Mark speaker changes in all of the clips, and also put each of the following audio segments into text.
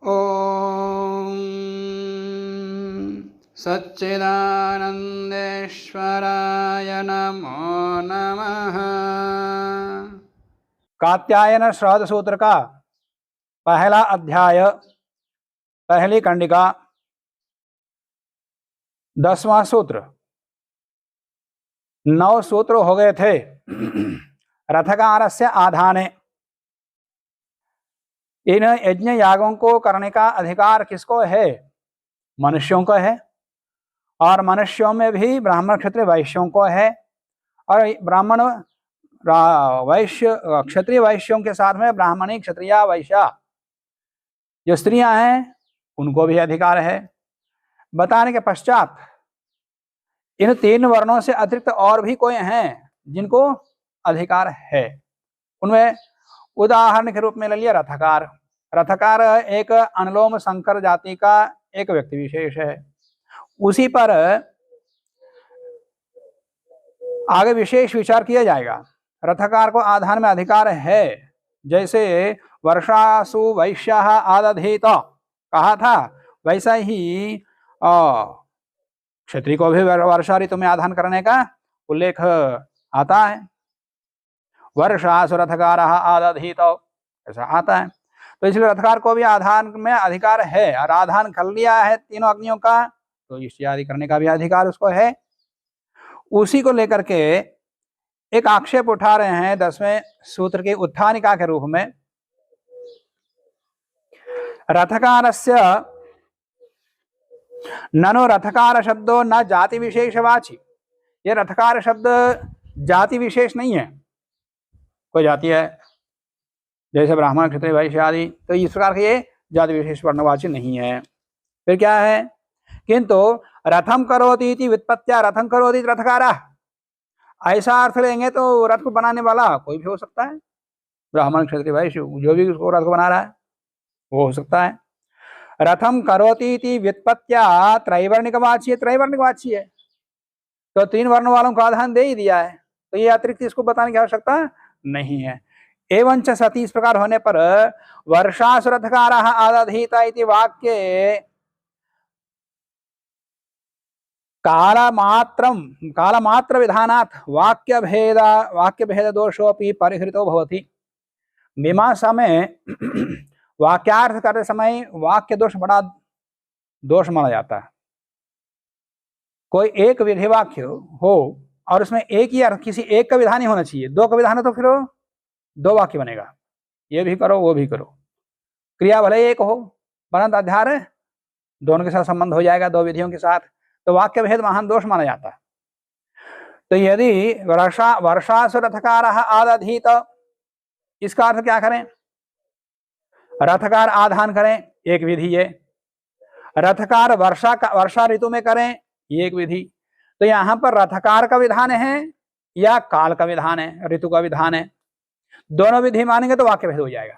Speaker 1: ओम सच्चिदानंदेश्वराय नमो नमः।
Speaker 2: कात्यायन श्राद्ध सूत्र का पहला अध्याय, पहली कंडिका, 10वां सूत्र। 9 सूत्र हो गए थे। रथकारस्य आधाने, इन यज्ञ यागों को करने का अधिकार किसको है? मनुष्यों को है, और मनुष्यों में भी ब्राह्मण क्षत्रिय वैश्यों को है, और ब्राह्मण वैश्य क्षत्रिय वैश्यों के साथ में ब्राह्मणी क्षत्रिया वैश्या जो स्त्रियां हैं उनको भी अधिकार है। बताने के पश्चात इन 3 वर्णों से अतिरिक्त और भी कोई हैं जिनको अधिकार है। उनमें उदाहरण के रूप में ले लिया रथकार। रथकार एक अनुलोम संकर जाति का एक व्यक्ति विशेष है। उसी पर आगे विशेष विचार किया जाएगा। रथकार को आधान में अधिकार है, जैसे वर्षासु वैश्याः आदधीत कहा था, वैसा ही क्षत्रिय को भी वर्षा ऋतु में आधान करने का उल्लेख आता है। वर्षासु रथकारः आदधीत ऐसा आता है। तो इसलिए रथकार को भी आधान में अधिकार है, और आधान कर लिया है तीनों अग्नियों का, तो इत्यादि करने का भी अधिकार उसको है। उसी को लेकर के एक आक्षेप उठा रहे हैं 10वें सूत्र की उत्थानिका के रूप में। रथकारस्य ननो रथकार शब्दो न जाति विशेषवाची। ये रथकार शब्द जाति विशेष नहीं है। कोई जाति है जैसे ब्राह्मण क्षत्रिय वैश्य आदि, तो इस प्रकार के ये जाति विशेष वर्णवाची नहीं है। फिर क्या है? किंतु रथम करोति इति व्युत्पत्त्या रथम करोति इति रथकारः, ऐसा अर्थ लेंगे तो रथ को बनाने वाला कोई भी हो सकता है। ब्राह्मण क्षत्रिय वैश्य जो भी उसको रथ को बना रहा है वो हो सकता है। रथम करोति इति व्युत्पत्त्या त्रैवर्णिकवाची है, त्रैवर्णिकवाची है तो 3 वर्ण वालों को आधान दे ही दिया है, तो ये अतिरिक्त इसको बताने की आवश्यकता नहीं है। एवं च सती, इस प्रकार होने पर वर्षासु रथकारः आदधीत इति वाक्ये कालमात्र विधानात् वाक्य भेद दोषोपि परिहृतो भवति। मीमांसा में वाक्यार्थ करते समय वाक्य दोष बड़ा दोष माना जाता है। कोई एक विधि वाक्य हो और उसमें एक ही अर्थ, किसी एक का विधान ही होना चाहिए। 2 का विधान है तो फिर 2 वाक्य बनेगा, ये भी करो वो भी करो। क्रिया भले एक हो, परंतु अध्याय दोनों के साथ संबंध हो जाएगा, 2 विधियों के साथ, तो वाक्य भेद महान दोष माना जाता है। तो यदि वर्षासु रथकारः आदधीत, इसका अर्थ क्या करें? रथकार आधान करें, एक विधि है। रथकार वर्षा ऋतु में करें, ये एक विधि। तो यहां पर रथकार का विधान है या काल का विधान है, ऋतु का विधान है? दोनों विधि मानेंगे तो वाक्य भेद हो जाएगा।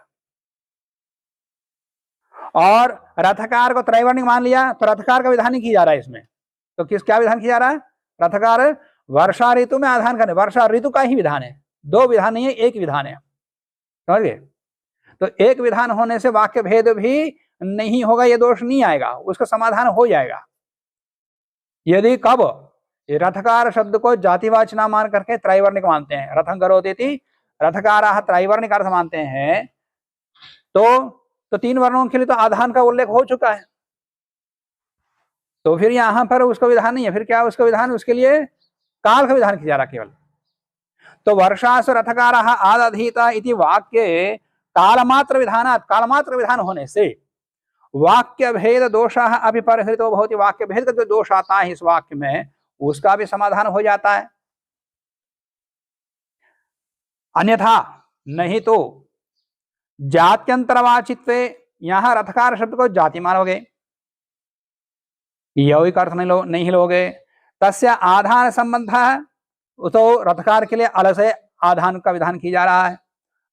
Speaker 2: और रथकार को त्रैवर्णिक मान लिया तो रथकार का विधान ही किया जा रहा है इसमें। तो क्या विधान किया जा रहा है? रथकार वर्षा ऋतु में आधान करें, वर्षा ऋतु का ही विधान है। 2 विधान नहीं है, एक विधान है, समझ गए? तो एक विधान होने से वाक्य भेद भी नहीं होगा, ये दोष नहीं आएगा, उसका समाधान हो जाएगा। यदि कब रथकार शब्द को जातिवाचक ना मान करके त्रैवर्णिक मानते हैं, रथं करोति इति रथकारः त्रैवर्णिक अर्थ मानते हैं, तो 3 वर्णों के लिए तो आधान का उल्लेख हो चुका है, तो फिर यहां पर उसका विधान नहीं है। फिर क्या उसका विधान? उसके लिए काल का विधान किया जा रहा केवल। तो वर्षासु रथकारः आदधीत इति वाक्ये कालमात्र विधानात्, कालमात्र विधान होने से वाक्य भेद दोषः अपि परिहृतो भवति। वाक्य भेद का जो दोष आता है इस वाक्य में, उसका भी समाधान हो जाता है। अन्यथा नहीं तो जात्यंतरवाचित्वे, यहां रथकार शब्द को जाति मानोगे, यौगिक अर्थ नहीं लोगे। तस्य आधान संबंध, तो रथकार के लिए अलग से आधान का विधान किया जा रहा है,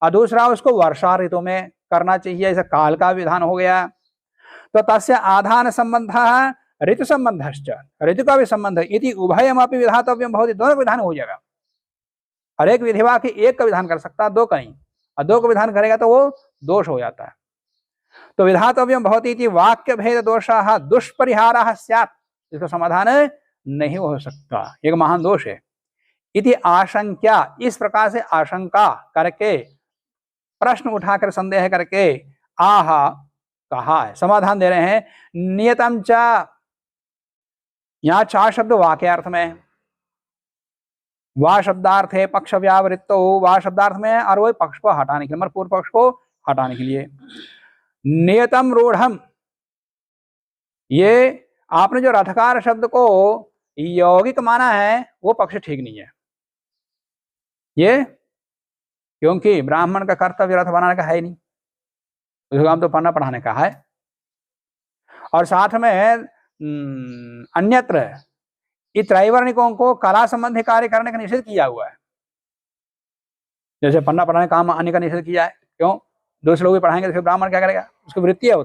Speaker 2: और दूसरा उसको वर्षा ऋतु में करना चाहिए, ऐसा काल का विधान हो गया। तो तस्य आधान संबंध ऋतु संबंधश्च, ऋतु का भी संबंध इति उभयमपि विधातव्यम भवति। दोनों विधान हो जाएगा। हर एक विधिवा की एक का विधान कर सकता है, 2 का नहीं, और 2 का विधान करेगा तो वो दोष हो जाता है। तो विधातव्यम भवति इति वाक्य भेद दोषाः दुष्परिहारः स्यात्, इसका समाधान नहीं हो सकता, एक महान दोष है। इति आशंका, इस प्रकार से आशंका करके, प्रश्न उठाकर संदेह करके आह कहा है, समाधान दे रहे हैं। नियतम च, यहां चार शब्द वाक्यार्थ में, वा शब्दार्थ है, पक्ष व्यावृत्तो, वा शब्दार्थ में है और वही पक्ष को हटाने के लिए, मतलब पूर्व पक्ष को हटाने के लिए। नियतम रूढ़म, ये आपने जो रथकार शब्द को यौगिक माना है वो पक्ष ठीक नहीं है, ये क्योंकि ब्राह्मण का कर्तव्य रथ बनाने का है ही नहीं, उसका काम तो पढ़ना पढ़ाने का है। और साथ में अन्यत्र त्रैवर्णिकों को कला संबंधी कार्य करने का निषेध किया हुआ है, जैसे पढ़ना पढ़ाने का काम आने का निषेध किया है। क्यों? दूसरे लोग भी पढ़ाएंगे तो फिर ब्राह्मण क्या करेगा, उसकी वृत्ति है वो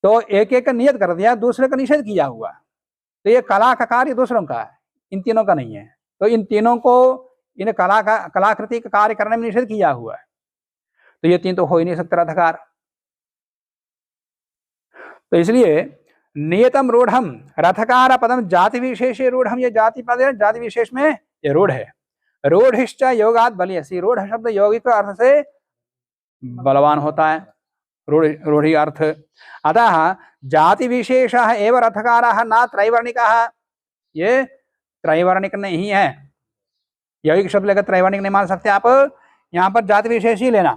Speaker 2: तो एक एक का नियत कर दिया, दूसरे का निषेध किया हुआ। तो ये कला का कार्य दूसरों का है, इन तीनों का नहीं है। तो इन तीनों को, इन कलाकृति का कार्य करने में निषेध किया हुआ है, तो ये तीन तो हो ही नहीं सकता रथकार। तो इसलिए नियतम रूढ़म, रथकार पदम जाति विशेष रूढ़म, ये जाति पद है, जाति विशेष में ये रूढ़ है। रूढ़िश्च योगात बलियसी, रूढ़ शब्द यौगिक अर्थ से बलवान होता है, रूढ़ि अर्थ। अतः जाति विशेष एवं रथकार न त्रैवर्णिक, ये त्रैवर्णिक नहीं है, यौगिक शब्द लेकर त्रैवर्णिक नहीं मान सकते आप, यहां पर जाति विशेष ही लेना।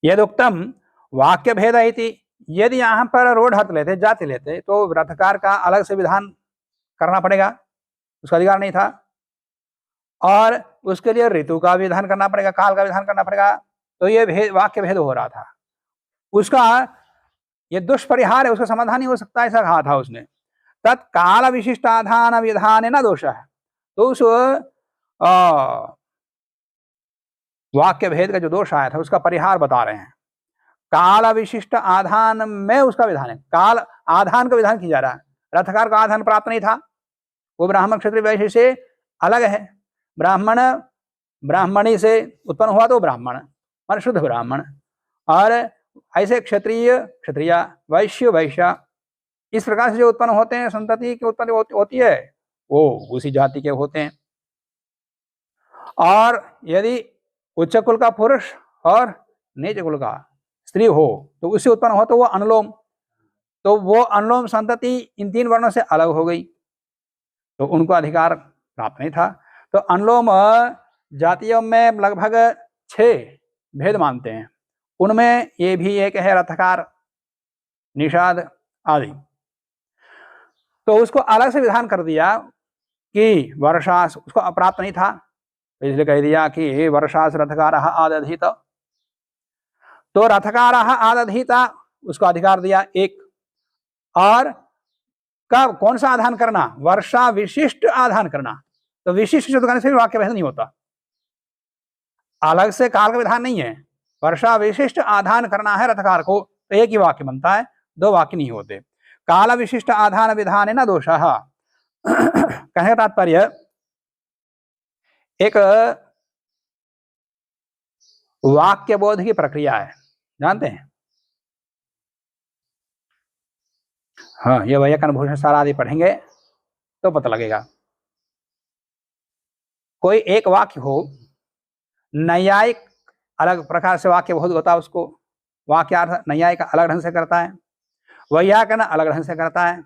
Speaker 2: यदुक्तम वाक्य भेद इति, यदि यहाँ पर रूढ़ अर्थ लेते, जाति लेते, तो रथकार का अलग से विधान करना पड़ेगा, उसका अधिकार नहीं था। और उसके लिए ऋतु का विधान करना पड़ेगा, काल का विधान करना पड़ेगा, तो ये भेद, वाक्य भेद हो रहा था। उसका ये दुष्परिहार है, उसका समाधान नहीं हो सकता, ऐसा कहा था उसने। तत्काल विशिष्टाधान विधान न दोष है, तो उस वाक्य भेद का जो दोष आया था उसका परिहार बता रहे हैं। काल विशिष्ट आधान में उसका विधान है, काल आधान का विधान किया जा रहा है। रथकार का आधान प्राप्त नहीं था, वो ब्राह्मण क्षत्रिय वैश्य से अलग है। ब्राह्मण ब्राह्मणी से उत्पन्न हुआ तो ब्राह्मण मान शुद्ध ब्राह्मण, और ऐसे क्षत्रिय क्षत्रिया, वैश्य वैश्या, इस प्रकार से जो उत्पन्न होते हैं, संतति की उत्पत्ति होती है, वो उसी जाति के होते हैं। और यदि उच्च कुल का पुरुष और नीच कुल का स्त्री हो तो उससे उत्पन्न हो तो वो अनुलोम, तो वो अनुलोम संतति इन तीन वर्णों से अलग हो गई, तो उनको अधिकार प्राप्त नहीं था। तो अनुलोम जातियों में लगभग 6 भेद मानते हैं, उनमें ये भी एक है रथकार, निषाद आदि। तो उसको अलग से विधान कर दिया कि वर्षास उसको अप्राप्त नहीं था, तो इसलिए कह दिया कि वर्षास रथकार आदधीत, तो रथकार आदधीत उसको अधिकार दिया एक। और कब कौन सा आधान करना, वर्षा विशिष्ट आधान करना, तो विशिष्ट शब्द करने से वाक्य भेद नहीं होता, अलग से काल का विधान नहीं है, वर्षा विशिष्ट आधान करना है रथकार को, तो एक ही वाक्य बनता है, 2 वाक्य नहीं होते। काल विशिष्ट आधान विधान न दोषः, कहने का तात्पर्य एक वाक्य बोध की प्रक्रिया है, जानते हैं? हाँ, ये वैयाकरण भूषण सार आदि पढ़ेंगे तो पता लगेगा। कोई एक वाक्य हो, नैयायिक अलग प्रकार से वाक्य बोध होता है, उसको वाक्यार्थ नैयायिक अलग ढंग से करता है, वैयाकरण अलग ढंग से करता है,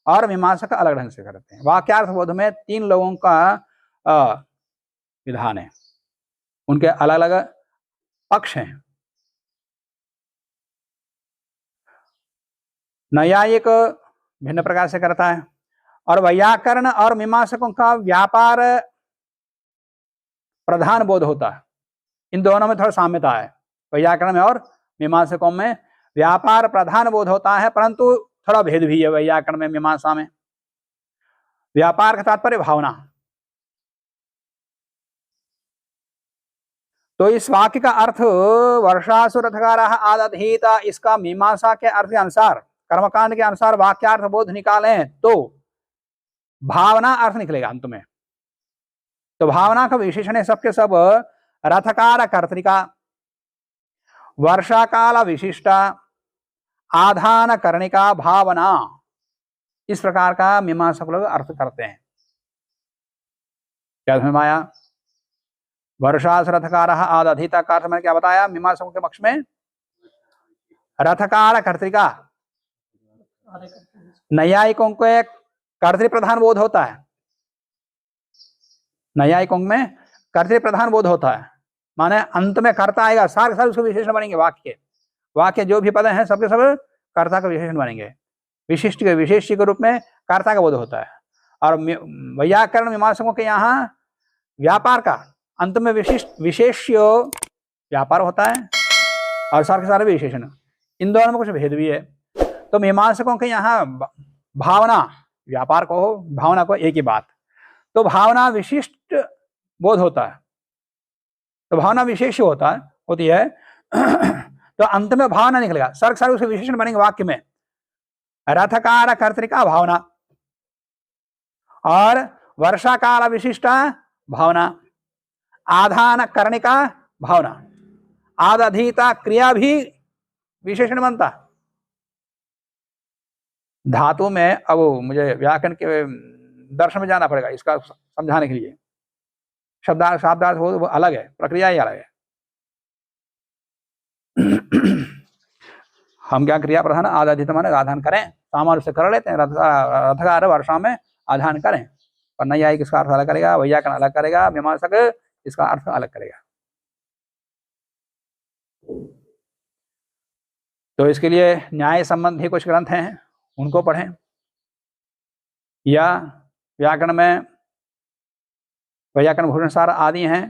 Speaker 2: और मीमांसक अलग ढंग से करते हैं। वाक्यार्थ बोध में 3 लोगों का विधान है, उनके अलग अलग पक्ष हैं। नैयायिक भिन्न प्रकार से करता है, और वैयाकरण और मीमांसकों का व्यापार प्रधान बोध होता है। इन दोनों में थोड़ा साम्यता है, वैयाकरण में और मीमांसकों में व्यापार प्रधान बोध होता है, परंतु थोड़ा भेद भी है वैयाकरण में मीमांसा में। व्यापार का तात्पर्य भावना। तो इस वाक्य का अर्थ वर्षासु रथकारः आदधीता, इसका मीमांसा के अर्थ के अनुसार, कर्मकांड के अनुसार वाक्यार्थ बोध निकालें तो भावना अर्थ निकलेगा अंत में। तो भावना का विशेषण है सबके सब रथकार कर्तृका, वर्षा काल विशिष्टा, आधान कर्णिका भावना, इस प्रकार का मीमांसक लोग अर्थ करते हैं। क्या समझ में आया? वर्षा से रथकार आदधिता का अर्थ मैंने क्या बताया मीमांसकों के पक्ष में? रथकार कर्तृका। नैयायिकों को एक कर्तृ प्रधान बोध होता है, नैयायिकों में कर्तृ प्रधान बोध होता है, माने अंत में कर्ता आएगा, सारे सारे उसके विशेषण बनेंगे। वाक्य जो भी पद हैं सबके सब कर्ता का विशेषण बनेंगे, विशिष्ट के विशेष्य के रूप में कर्ता का बोध होता है। और वैयाकरण मीमांसकों के यहाँ व्यापार का अंत में विशेष्य व्यापार होता है और सारे सारे विशेषण, इन दोनों में कुछ भेद भी है। तो मीमांसकों के यहाँ भावना व्यापार को हो, भावना को एक ही बात, तो भावना विशिष्ट बोध होता है, तो भावना विशेष होती है तो अंत में भावना निकलेगा, सर्ग सारे उसके विशेषण बनेंगे वाक्य में। रथकार कर्तृका भावना और वर्षा काल विशिष्टा भावना, आधान कर्णिका भावना, आदधीता क्रिया भी विशेषण बनता। धातु में अब मुझे व्याकरण के दर्शन में जाना पड़ेगा इसका समझाने के लिए। शब्दार्थ वो अलग है, प्रक्रिया ही अलग है। हम क्या क्रिया प्रधान आधाधित माने आधान करें, सामान्य से कर लेते हैं, रथकार वर्षा में आधान करें, पर नैयायिक इसका अर्थ अलग करेगा, वैयाकरण अलग करेगा, मीमांसक इसका अर्थ अलग करेगा। तो इसके लिए न्याय संबंधी कुछ ग्रंथ हैं, उनको पढ़ें, या व्याकरण में वैयाकरण भूषणसार आदि हैं,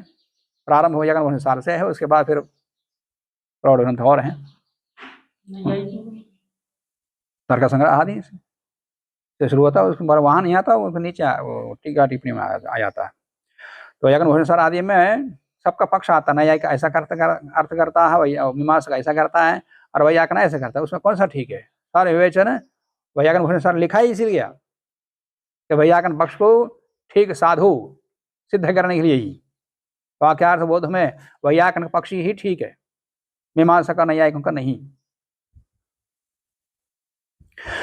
Speaker 2: प्रारंभ वैयाकरण भूषणसार से है, उसके बाद फिर प्रौढ़ ग्रंथ और हैं, तर्क संग्रह आदि से शुरू होता है, उसके बाद वहां नहीं आता, उसके नीचे टीका टिप्पणी में आ जाता है। तो व्याकरण भूषणसार आदि में सबका पक्ष आता है, न्यायिक ऐसा अर्थ करता है, मीमांसक ऐसा करता है, और वैयाकरण ऐसा करता है, उसमें कौन सा ठीक है? सारे विवेचन वैयाकरण भूषणसार लिखा ही इसीलिए कि वैयाकरण पक्ष को ठीक साधु सिद्ध करने के लिए ही, वाक्यार्थ बोध में वैयाकरण पक्ष ही ठीक है, मीमांसक का नैयायिकों का नहीं।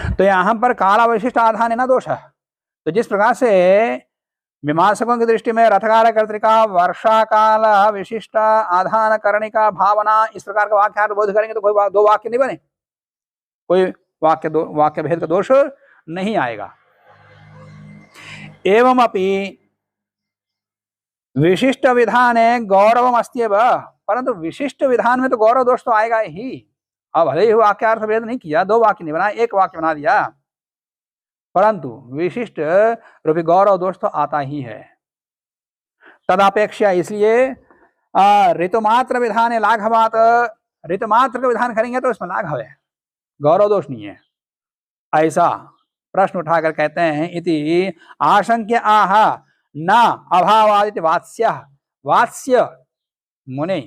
Speaker 2: तो यहां पर काल विशिष्ट आधान है ना दोष है। तो जिस प्रकार से मीमांसकों की दृष्टि में रथकार कर्तृका वर्षा काल विशिष्ट आधान कर्णिका भावना, इस प्रकार का वाक्यार्थ बोध करेंगे तो कोई दो वाक्य नहीं बने, कोई वाक्य भेद का दोष नहीं आएगा। एवं अपि विशिष्ट विधान गौरवम अस्त्येव, परंतु विशिष्ट विधान में तो गौरव दोष तो आएगा ही। अब भले ही वाक्यार्थ भेद नहीं किया, दो वाक्य नहीं बना, एक वाक्य बना दिया, परंतु विशिष्ट रूपी गौरव दोष तो आता ही है। तदापेक्षा इसलिए ऋतुमात्र विधान है लाघवात, ऋतुमात्र का विधान करेंगे तो इसमें लाघव है, गौरव दोष नहीं है। ऐसा प्रश्न उठाकर कहते हैं, इति आशंक्य आह न अभावादित वात्स्य, वात्स्य मुनि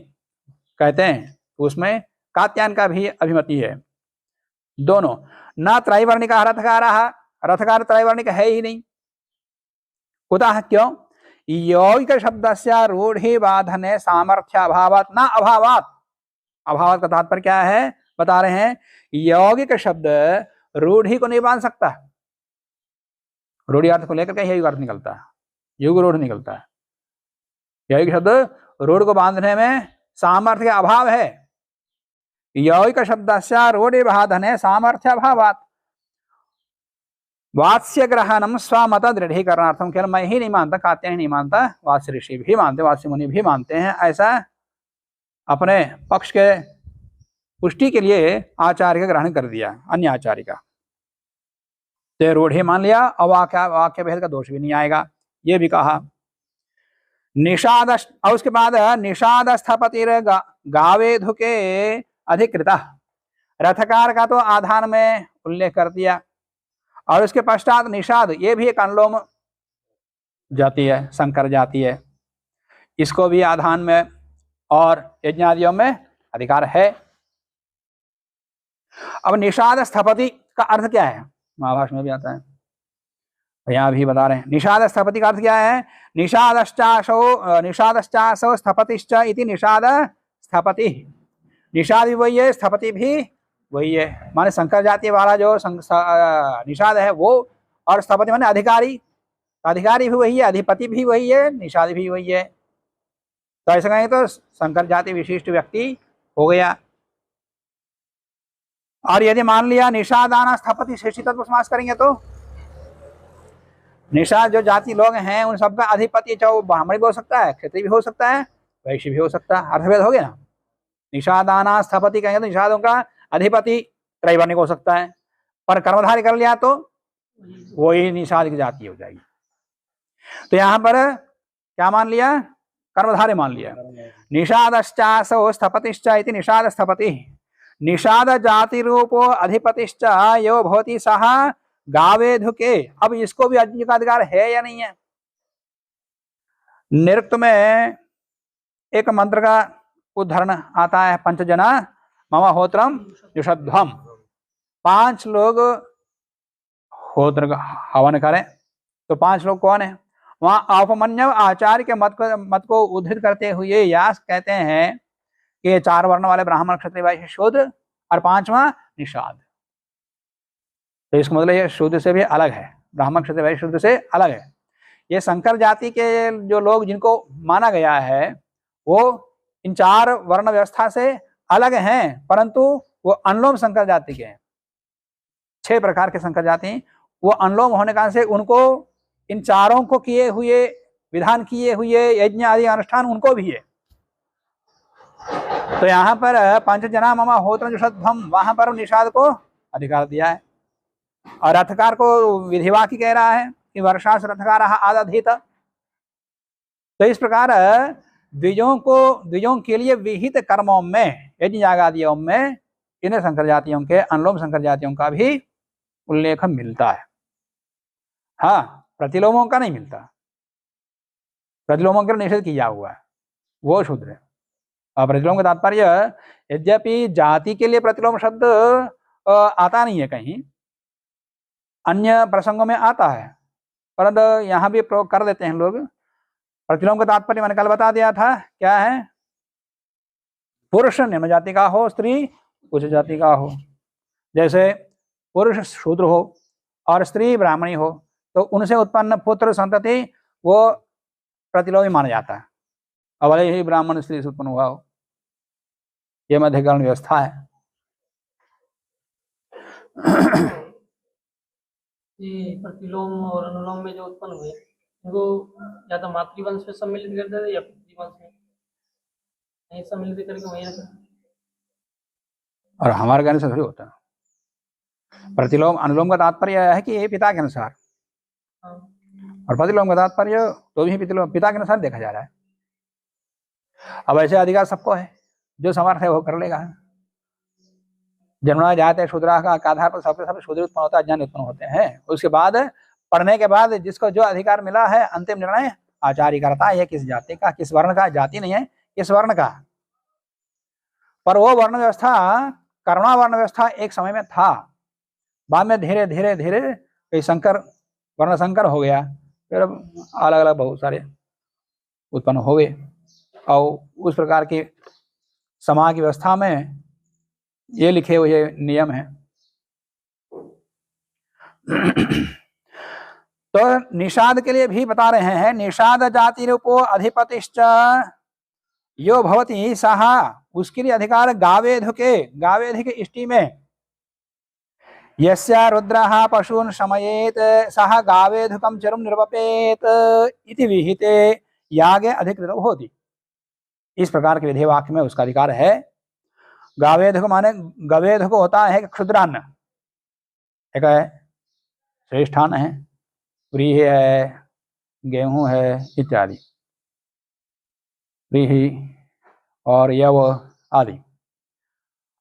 Speaker 2: कहते हैं उसमें कात्यायन का भी अभिमति है। दोनों न त्रैवर्णिका रथकार, रथकार त्रैवर्णिक है ही नहीं। कुतः क्यों? यौगिक शब्द से रूढ़ि बाधने सामर्थ्य अभावात न अभावात, अभावात का तात्पर्य क्या है बता रहे हैं, यौगिक शब्द रूढ़ि को नहीं बांध सकता, रूढ़ि अर्थ को लेकर के यही अर्थ निकलता है, युग रूढ़ निकलता है। यौगिक शब्द रूढ़ को बांधने में सामर्थ्य का अभाव है, यौगिक शब्द से रूढ़ि बाधने सामर्थ्य अभावात वात्स्य ग्रहणम स्वमत दृढ़ीकरणार्थम, केवल मैं ही नहीं मानता, कात्यायन नहीं मानता, वात्स्य ऋषि भी मानते, वात्स्य मुनि भी मानते हैं, ऐसा अपने पक्ष के पुष्टि के लिए आचार्य का ग्रहण कर दिया, अन्य आचार्य का, तो रूढ़ी मान लिया, और वाक्य भेद का दोष भी नहीं आएगा, ये भी कहा। निषाद, और उसके बाद निषाद स्थपतिर गावेधु के अधिकृता, रथकार का तो आधान में उल्लेख कर दिया, और उसके पश्चात निषाद, ये भी एक अनुलोम जाती है, संकर जाती है, इसको भी आधान में और यज्ञादियों में अधिकार है। अब निषाद स्थपति का अर्थ क्या है? महाभाष्य में भी आता है, यहाँ भी बता रहे हैं। निषाद स्थपति का अर्थ क्या है? निषादश्चासौ स्थपतिश्च इति निषाद स्थपति। निषाद भी वही है, स्थपति भी वही है। माने शंकर जाति वाला जो निषाद है वो, और स्थपति माने अधिकारी, अधिकारी भी वही है, अधिपति भी वही है, निषाद भी वही है। तो ऐसा कहेंगे तो शंकर जाति विशिष्ट व्यक्ति हो गया। और यदि मान लिया निषादाना स्थपति शेषी तत्व समास करेंगे तो निषाद जो जाति लोग हैं उन सबका अधिपति, चाहे वो ब्राह्मण भी हो सकता है, क्षत्रिय भी हो सकता है, वैश्य भी हो सकता है, अर्थभेद हो गया ना। निषादाना स्थपति कहेंगे तो निषादों का अधिपति त्रैवर्णिक हो सकता है, पर कर्मधारी कर लिया तो वही निषाद की जाति हो जाएगी। तो यहाँ पर क्या मान लिया? कर्मधारी मान लिया। निषादश्चासौ स्थपतिश्च इति निषाद स्थपति। निषाद जाति रूपो अधिपतिश्च यो भवति सः गावेधुके। अब इसको भी अज्ञ का अधिकार है या नहीं है? निरुक्त में एक मंत्र का उदाहरण आता है, पंचजना मम होत्रम जुषध्वम। 5 लोग होत्र का हवन करें, तो 5 लोग कौन है? वहां औपमन्यव आचार्य के मत को उद्धृत करते हुए यास कहते हैं कि 4 वर्ण वाले ब्राह्मण क्षत्रिय वैश्य शूद्र और 5वां निषाद। तो इसका मतलब ये शूद्र से भी अलग है, ब्राह्मण क्षत्रिय वैश्य शूद्र से अलग है। ये शंकर जाति के जो लोग जिनको माना गया है वो इन 4 वर्ण व्यवस्था से अलग हैं, परंतु वो अनुलोम शंकर जाति के हैं। 6 प्रकार के शंकर जाति, वो अनुलोम होने का से उनको इन चारों को किए हुए विधान किए हुए यज्ञ आदि अनुष्ठान उनको भी है। तो यहाँ पर पंचजना मम होत्र जुषध्वम, वहां पर निषाद को अधिकार दिया है। और रथकार को विधिवाक्य कह रहा है कि वर्षास रथकार आदधीत। तो इस प्रकार द्विजों के लिए विहित कर्मों में, यज्ञ यागादियों में इन शंकर जातियों के, अनुलोम शंकर जातियों का भी उल्लेख मिलता है। हाँ, प्रतिलोमों का नहीं मिलता, प्रतिलोमों का निषेध किया हुआ है, वो शूद्र है। और प्रतिलोम का तात्पर्य, यद्यपि जाति के लिए प्रतिलोम शब्द आता नहीं है, कहीं अन्य प्रसंगों में आता है, परंतु यहाँ भी प्रयोग कर देते हैं लोग। प्रतिलोम का तात्पर्य मैंने कल बता दिया था, क्या है? पुरुष निम्न जाति का हो, स्त्री उच्च जाति का हो। जैसे पुरुष शूद्र हो और स्त्री ब्राह्मणी हो, तो उनसे उत्पन्न पुत्र संतति वो प्रतिलोमी माना जाता है, और भले ही ब्राह्मण स्त्री से उत्पन्न हुआ हो। ये मध्यकरण व्यवस्था है।
Speaker 3: ये प्रतिलोम और अनुलोम में जो उत्पन्न हुए इनको या तो मातृवंश में सम्मिलित कर देते या पितृवंश में नहीं सम्मिलित करके वहीं रखा।
Speaker 2: और हमारे कहने से थोड़ी होता है। प्रतिलोम अनुलोम का तात्पर्य है कि ये पिता के अनुसार, और प्रतिलोम का तात्पर्य तो भी पिता के अनुसार देखा जा रहा है। अब ऐसे अधिकार सबको है, जो समर्थ है वो कर लेगा। जन्मना जाते शूद्रा का आधार पर सबके सब शूद्र उत्पन्न होता है, अज्ञान उत्पन्न होते हैं। उसके बाद पढ़ने के बाद जिसको जो अधिकार मिला है, अंतिम निर्णय आचार्य करता है, किस जाति का, किस वर्ण का, जाति नहीं है, किस वर्ण का। पर वो वर्ण व्यवस्था, कर्मणा वर्ण व्यवस्था एक समय में था, बाद में धीरे धीरे धीरे कई संकर, वर्ण संकर हो गया, फिर अलग अलग बहुत सारे उत्पन्न हो गए। और उस प्रकार की समाज की व्यवस्था में ये लिखे हुए नियम हैं। तो निषाद के लिए भी बता रहे हैं, निषाद जाति रूपो अधिपतिश्च यो भवति सः, उसके लिए अधिकार गावेधुके, गावेधि के इष्टि में। यस्य रुद्रः पशून् शमयेत सः गावेधुकं चरुं निर्वपेत इति विहिते यागे अधिकृतो होति। इस प्रकार के विधेय वाक्य में उसका अधिकार है। गावेधुक माने, गवेधुक होता है क्षुद्रान्न, एक है श्रेष्ठान्न है, व्रीहि है, गेहूं है इत्यादि, व्रीहि और यव आदि।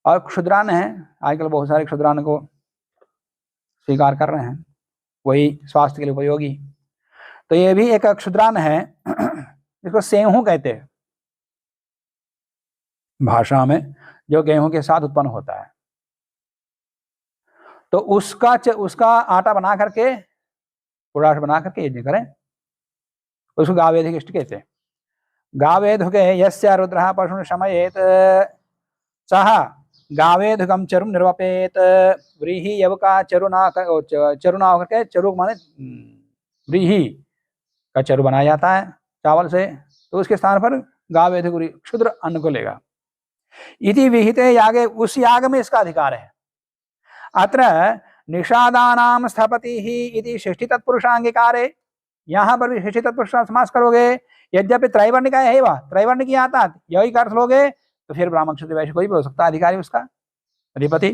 Speaker 2: और क्षुद्रान्न है, आजकल बहुत सारे क्षुद्रान्न को स्वीकार कर रहे हैं, वही स्वास्थ्य के लिए उपयोगी। तो ये भी एक क्षुद्रान्न है, जिसको सेहूं कहते हैं भाषा में, जो गेहूं के साथ उत्पन्न होता है। तो उसका आटा बना करके पुराश बना करके यज्ञ करें, उसको गावेधिक इष्टि कहते हैं। गावेधुके यस्य रुद्रः पशुन शमयेत सह गावेधुकम चरुम निर्वपेत। व्रीहि यव का चरुना चरुना होकर के, चरु माने व्रीहि का चरु बनाया जाता है चावल से, तो उसके स्थान पर गावेधुक क्षुद्र अन्न को लेगा। इति विहिते यागे, उस याग में इसका अधिकार है। अत्र निषादानाम स्थपति ही इति षष्ठी तत्पुरुषांगिकारे, यहाँ पर भी षष्ठी तत्पुरुष समास करोगे। यद्यपि त्रैवर्णिक है वह त्रैवर्णिक ही आता, यही अर्थ लोगे तो फिर ब्राह्मण क्षत्रिय वैश्य कोई भी हो सकता है अधिकारी, उसका अधिपति।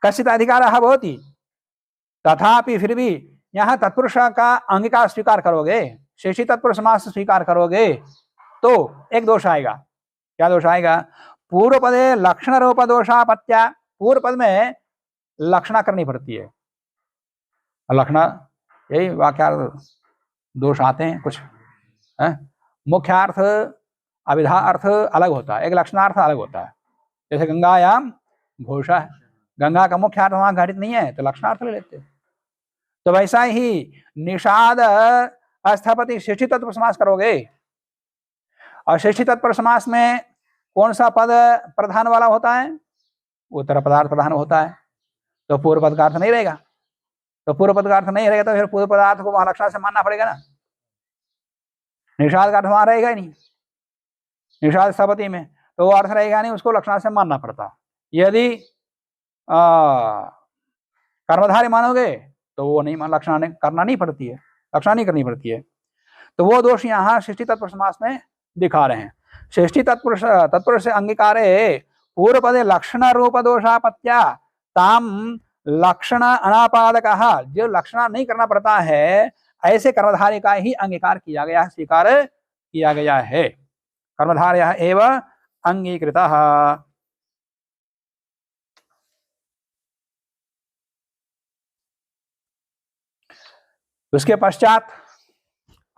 Speaker 2: कश्चित अधिकार भवति, तथापि फिर भी यहाँ तत्पुरुष का अंगीकार स्वीकार करोगे, शेषी तत्पुरुष समास स्वीकार करोगे तो एक दोष आएगा। क्या दोष आएगा? पूर्व पदे लक्षण रूप दोषापत्या, पूर्व पद में लक्षणा करनी पड़ती है। लक्षणा यही वाक्यार्थ दोष आते हैं कुछ है? मुख्यार्थ अविधा अर्थ अलग होता है, एक लक्षणार्थ अलग होता है। जैसे गंगायाम घोषा है, गंगा का मुख्य अर्थ वहां घटित नहीं है तो लक्षणार्थ ले लेते। तो वैसा ही निषाद अस्थापति षष्ठी तत्पुरुष समास करोगे, और षष्ठी तत्पुरुष समास में कौन सा पद प्रधान वाला होता है? उत्तर पदार्थ प्रधान होता है, तो पूर्व पद का अर्थ नहीं रहेगा। तो पूर्व पद का अर्थ नहीं रहेगा तो फिर पूर्व पदार्थ को वहां लक्षणा से मानना पड़ेगा ना, निषाद का अर्थ वहां रहेगा ही नहीं। निषाद स्थपति में तो वो अर्थ रहेगा नहीं, उसको लक्षणा से मानना पड़ता। यदि कर्मधारी मानोगे तो वो नहीं मान, लक्षणा करना नहीं पड़ती है, लक्षणा नहीं करनी पड़ती है। तो वो दोष यहाँ षष्ठी तत्पुरुष समास में दिखा रहे हैं। षष्ठी तत्पुरुष से अंगीकारे पूर्व पदे लक्षण रूप दोषापत्या ताम लक्षण अनापादक, जो लक्षणा नहीं करना पड़ता है ऐसे कर्मधारी का ही अंगीकार किया गया है, स्वीकार किया गया है। कर्मधारयः एव अंगीकृतः। उसके पश्चात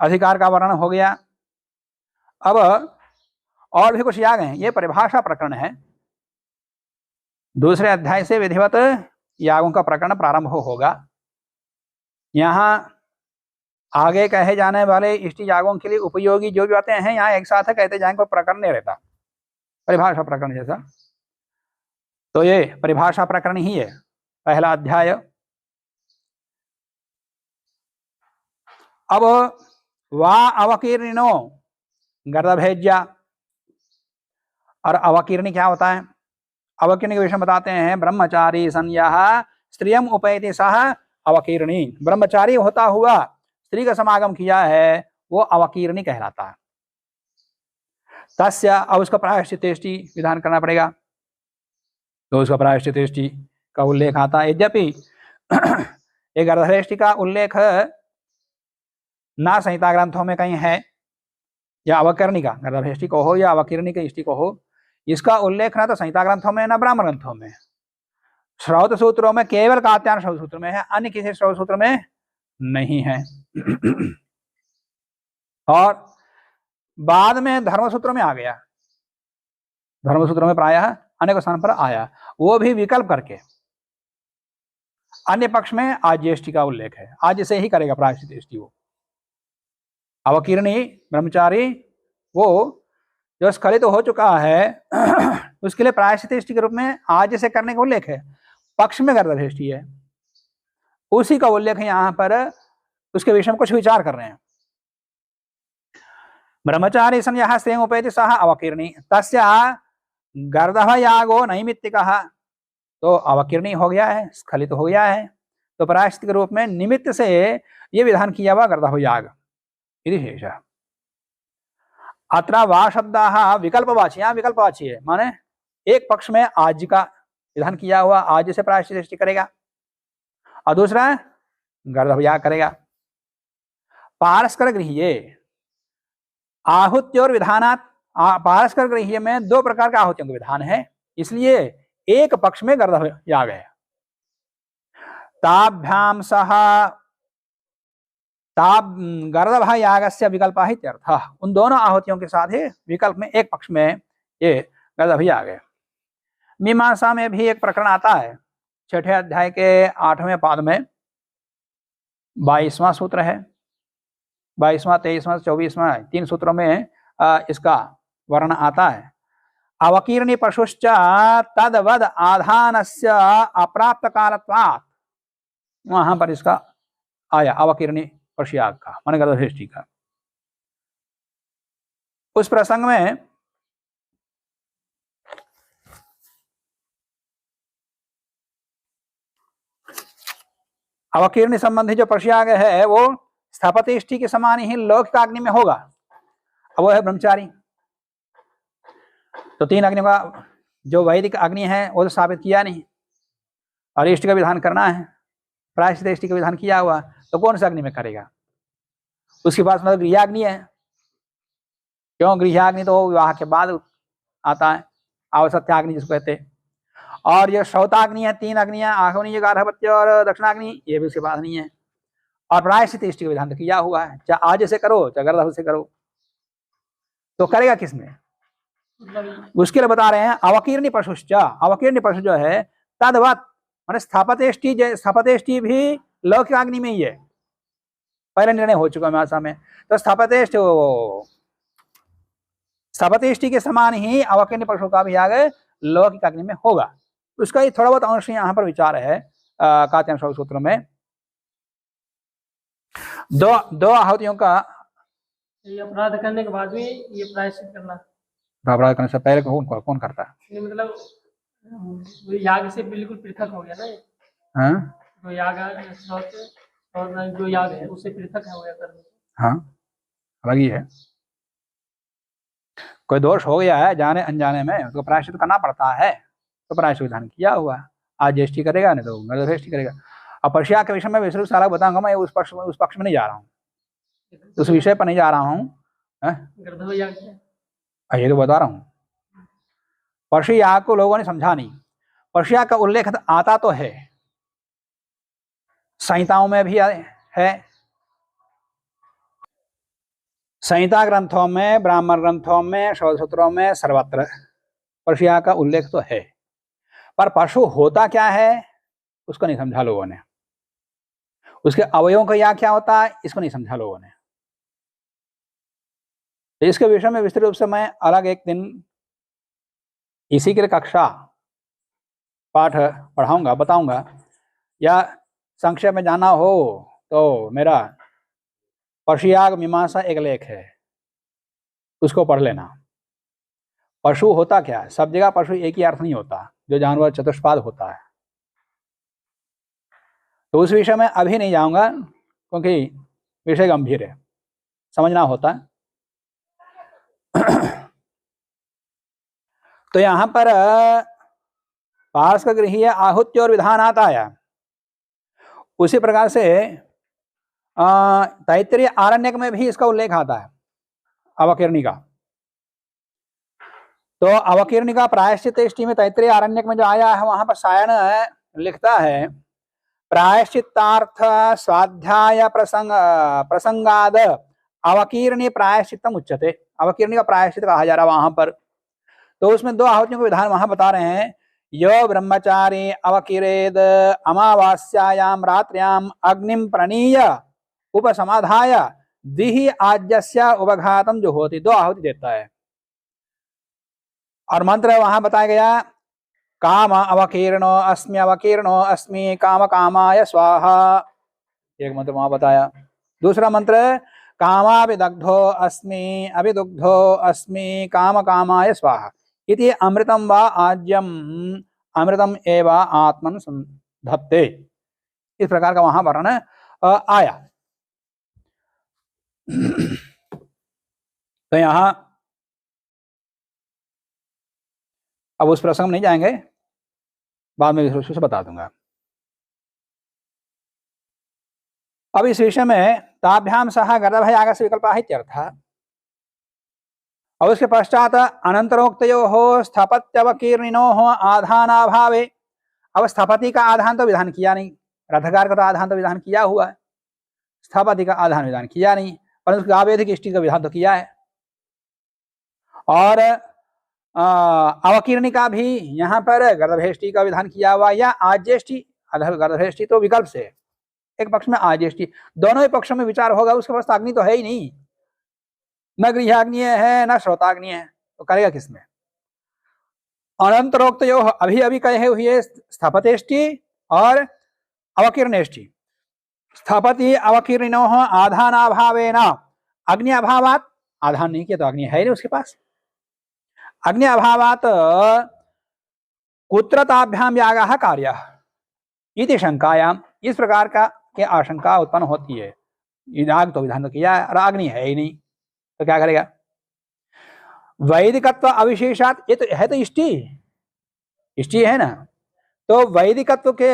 Speaker 2: अधिकार का वर्णन हो गया। अब और भी कुछ याग हैं, ये परिभाषा प्रकरण है। दूसरे अध्याय से विधिवत यागों का प्रकरण प्रारंभ होगा। यहाँ आगे कहे जाने वाले इष्टि यागों के लिए उपयोगी जो भी बातें हैं यहाँ एक साथ है, कहते जाएंगे, कोई प्रकरण नहीं रहता परिभाषा प्रकरण जैसा। तो ये परिभाषा प्रकरण ही है पहला अध्याय। अब वा अवकीर्णिनो गर्दभेज्या, और अवकीर्णी क्या होता है? अवकीर्णी के विषय बताते हैं। ब्रह्मचारी संज्ञा स्त्रियम उपैति सह अवकीर्णी, ब्रह्मचारी होता हुआ स्त्री का समागम किया है वो अवकीर्णी कहलाता है। तस्य, अब उसका प्रायश्चितेष्टि विधान करना पड़ेगा, तो उसका प्रायश्चितेष्टि का उल्लेख आता है। यद्यपि एक गर्दभेष्टि का उल्लेख ना संहिता ग्रंथों में कहीं है, या अवकीर्णी का गर्दभेष्टि को हो या अवकीर्णी के इष्टि को हो, इसका उल्लेख ना तो संहिता ग्रंथों में ना ब्राह्मण ग्रंथों में। श्रौत सूत्रों में केवल कात्यायन श्रौत सूत्र में है, अन्य किसी श्रौत सूत्र में नहीं है। और बाद में धर्मसूत्र में आ गया, धर्मसूत्र में प्रायः अनेक स्थान पर आया, वो भी विकल्प करके। अन्य पक्ष में आज ज्येष्ठी का उल्लेख है, आज से ही करेगा प्रायश्चित। वो अवकीर्णी ब्रह्मचारी वो जो स्खलित हो चुका है उसके लिए प्रायश्चित के रूप में आज से करने का उल्लेख है। पक्ष में गर्दभेष्टि है, उसी का उल्लेख है यहाँ पर, उसके विषय में कुछ विचार कर रहे हैं। ब्रह्मचारी संज्ञा स्त्रियं उपैति सह अवकीर्णी तस्य गर्दभ यागो नैमित्तिकः, तो अवकीर्णी हो गया है, स्खलित हो गया है, तो प्रायश्चित के रूप में निमित्त से ये विधान किया हुआ गर्दभ याग इति शेषः। अत्र वा शब्दाः विकल्पवाची, यहाँ विकल्पवाची है, माने एक पक्ष में आज का विधान किया हुआ आज से प्रायश्चित करेगा, और दूसरा गर्दभ याग करेगा। पारस्कर गृह्ये आहुत्योर विधानात्, पारस्कर गृह्य में दो प्रकार का आहुतियों का विधान है, इसलिए एक पक्ष में गर्दभ याग है। ताभ्याम सह ताब गर्दभ यागस्य विकल्पः इत्यर्थः, उन दोनों आहुतियों के साथ ही विकल्प में एक पक्ष में ये गर्दभ याग है। मीमांसा में भी एक प्रकरण आता है, छठे अध्याय के 8वें पाद में। 22वां सूत्र है, 22वां, 23वां, 24वां, 3 सूत्रों में इसका वर्णन आता है। अवकीर्णि पशुश्च तद्वद आधानस्य अप्राप्त कालत्वात्, वहां पर इसका आया अवकीर्णि पशुयाग का, मन गर्भेष्टि का। उस प्रसंग में अवकीर्णि संबंधी जो पशुयाग है वो स्थापत्यष्टि के समान ही लौकिक अग्नि में होगा। अब वो है ब्रह्मचारी, तो 3 अग्नि का जो वैदिक अग्नि है वो तो साबित किया नहीं, और इष्ट का विधान करना है, प्रायश्चित इष्ट का विधान किया हुआ, तो कौन सा अग्नि में करेगा? उसके पास मतलब गृहाग्नि है। क्यों? गृहाग्नि तो विवाह के बाद आता है, आवसत्याग्नि जिसको कहते हैं। और ये श्रौताग्नि है, 3 अग्नियां, आह्वनीय, गार्हपत्य और दक्षिणाग्नि, ये भी उसके पास नहीं है। और प्रायश्चित इष्ट का विधान तो किया हुआ है, चाहे आज से करो चाहे गर्भ से करो, तो करेगा किसमें? उसके लिए बता रहे हैं अवकीर्णि पशुश्च, अवकीर्णि पशु जो है तद्वत्, माने स्थापत्यष्टि भी लौकिक अग्नि में ही है, पहले निर्णय हो चुका है मीमांसा में। तो स्थापत्यष्टि के समान ही अवकीर्णि पशु का भी याग लौकिक अग्नि में होगा। उसका ही थोड़ा बहुत अंश यहाँ पर विचार है कात्यायन सूत्र में। दो आहुतियों का
Speaker 3: ये अपराध करने के बाद भी ये प्रायश्चित करना,
Speaker 2: अपराध करने से पहले कौन करता है?
Speaker 3: मतलब याग से बिल्कुल पृथक हो गया ना ये।
Speaker 2: हाँ,
Speaker 3: जो याग और जो याग है उससे पृथक हो गया करने।
Speaker 2: हाँ, अलग ही है। कोई दोष हो गया है जाने अनजाने में, उसको प्रायश्चित करना पड़ता है, तो प्रायश्चित विधान किया हुआ। आज ज्येष्ठी करेगा, नहीं तो गर्भेष्टि करेगा। अब पश्या के विषय में विस्तृत सारा बताऊंगा, मैं उस पक्ष में नहीं जा रहा हूँ, उस विषय पर नहीं जा रहा हूँ। ये तो बता रहा हूँ, पशु याग को लोगों ने समझा नहीं। पशु याग का उल्लेख आता तो है, संहिताओं में भी है, संहिता ग्रंथों में, ब्राह्मण ग्रंथों में, शौधसूत्रों में, सर्वत्र पशु याग का उल्लेख तो है, पर पशु होता क्या है उसको नहीं समझा लोगों ने, उसके अवयवों का याग क्या होता है इसको नहीं समझा लोगों ने। तो इसके विषय में विस्तृत रूप से मैं अलग एक दिन इसी के लिए कक्षा पाठ पढ़ाऊंगा, बताऊंगा, या संक्षेप में जाना हो तो मेरा पशुयाग मीमांसा एक लेख है, उसको पढ़ लेना। पशु होता क्या है? सब जगह पशु एक ही अर्थ नहीं होता, जो जानवर चतुष्पाद होता है। तो उस विषय में अभी नहीं जाऊंगा क्योंकि विषय गंभीर है, समझना होता है। तो यहां पर पार्श्व का गृहीय आहुत्य और विधानात आया। उसी प्रकार से तैत्तिरीय आरण्यक में भी इसका उल्लेख आता है अवकीर्णि का। तो अवकीर्णि का प्रायश्चित इष्टि में तैत्तिरीय आरण्यक में जो आया है, वहां पर सायन लिखता है प्रायश्चित्तार्थ स्वाध्याय प्रसंगाद अवकीर्णि प्रायश्चित्तम उच्यते। अवकीर्णि का प्रायश्चित कहा जा रहा है वहां पर। तो उसमें 2 आहुतियों के विधान वहां बता रहे हैं। यो ब्रह्मचारी अवकीरेद अमावास्यायाम रात्र्याम अग्निम प्रणीय उपसमाधाय दिहि आज्यस्य उपघातम जो होती, 2 आहुति देता है। और मंत्र वहां बताया गया काम अवकीर्णो अस्मि काम कामाय स्वाहा, एक मंत्र वहां बताया। दूसरा मंत्र कामाभिदग्धो अस्मि अभिदुग्धो अस्मि काम कामाय स्वाहा इति अमृतम वा आज्यम अमृतम एव आत्मन संधत्ते। इस प्रकार का वहां वर्णन आया। तो यहां अब उस प्रसंग में नहीं जाएंगे, बाद में विशेष से बता दूंगा। अब इस विषय में ताभ्याम सह गर्भयाग से विकल्प इत्यर्थः। और उसके पश्चात अनंतरोक्तयोः स्थापत्यवकीर्णिनोः आधानाभावे। अब स्थापति का आधान तो विधान किया नहीं, रथकार का तो आधान तो विधान किया हुआ है, स्थापति का आधान विधान किया नहीं, परंतु उसका आवेदिक इष्टि का विधान तो किया है। और अवकीर्णि का भी यहाँ पर गर्भेष्टि का विधान किया हुआ, या आज्येष्टि गर्भेष्टि तो विकल्प से एक पक्ष में आज्येष्टि, दोनों ही पक्षों में विचार होगा, उसके पास तो अग्नि तो है ही नहीं, न गृहाग्नि है न श्रोताग्नि है, तो करेगा किसमें। अनंतरोक्त यो अभी अभी कहे हुए स्थापतेष्टि और अवकीर्णेष्टि। स्थापति अवकीर्णो आधानाभावेन, अग्नि अभावात, आधान नहीं किया तो अग्नि है नहीं उसके पास, अग्नि अभावात कुत्रताभ्याम यागः कार्यः इति शंकायाम, इस प्रकार का के आशंका उत्पन्न होती है। याग तो विधान तो किया है और अग्नि है ही नहीं, तो क्या करेगा। वैदिकत्व अविशेषात, ये तो है तो इष्टि है ना, तो वैदिकत्व के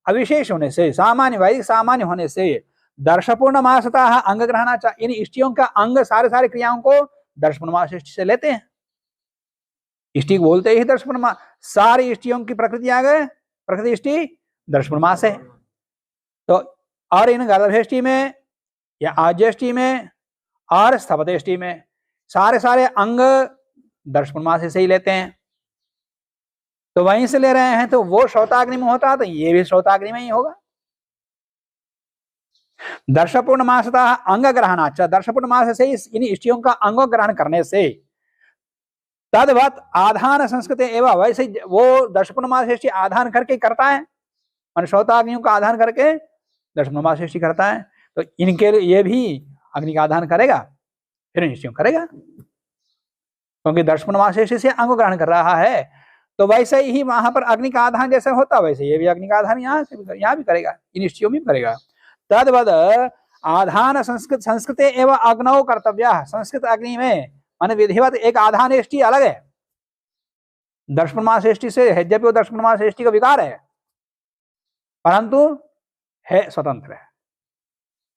Speaker 2: अविशेष होने से, सामान्य वैदिक सामान्य होने से दर्शपूर्ण मासता अंग ग्रहणा, इन इष्टियों का अंग सारे सारे क्रियाओं को दर्शपूर्ण मास से लेते हैं। इष्टि बोलते ही दर्शपूर्ण मास, सारी इष्टियों की प्रकृति आ गए, प्रकृति इष्टि दर्शपूर्ण मास है। तो और इन गर्भेष्टि में या आज्येष्टि में और स्थपतेष्टि में सारे सारे अंग दर्शपूर्ण मास से ही लेते हैं, तो वहीं से ले रहे हैं, तो वो श्रोताग्नि में होता तो ये भी श्रोताग्नि में ही होगा। दर्शपूर्ण मासता अंग ग्रहणाच, दर्शपूर्ण मास से इन इष्टियों का अंग ग्रहण करने से तदवत आधान संस्कृत एवं, वैसे वो दर्शपूर्ण मास इष्टि आधान करके करता है, मान श्रोताग्नियों का आधान करके दर्शपूर्ण मास इष्टि करता है, तो इनके लिए ये भी अग्नि का आधान करेगा, फिर इष्टियों करेगा, क्योंकि दर्शपूर्ण मास इष्टि से अंग ग्रहण कर रहा है। तो वैसे ही वहां पर अग्नि का आधान जैसे होता वैसे ये भी अग्नि का आधान यहाँ भी करेगा, इन इष्टियों में भी करेगा। तदवद आधान संस्कृत एवं अग्नौ कर्तव्य, संस्कृत अग्नि में मान विधिवत एक आधान इष्टि अलग है दर्शपूर्ण मास इष्टि से, यद्यपि वो दर्शपूर्ण मास इष्टि का विकार है परंतु है स्वतंत्र है।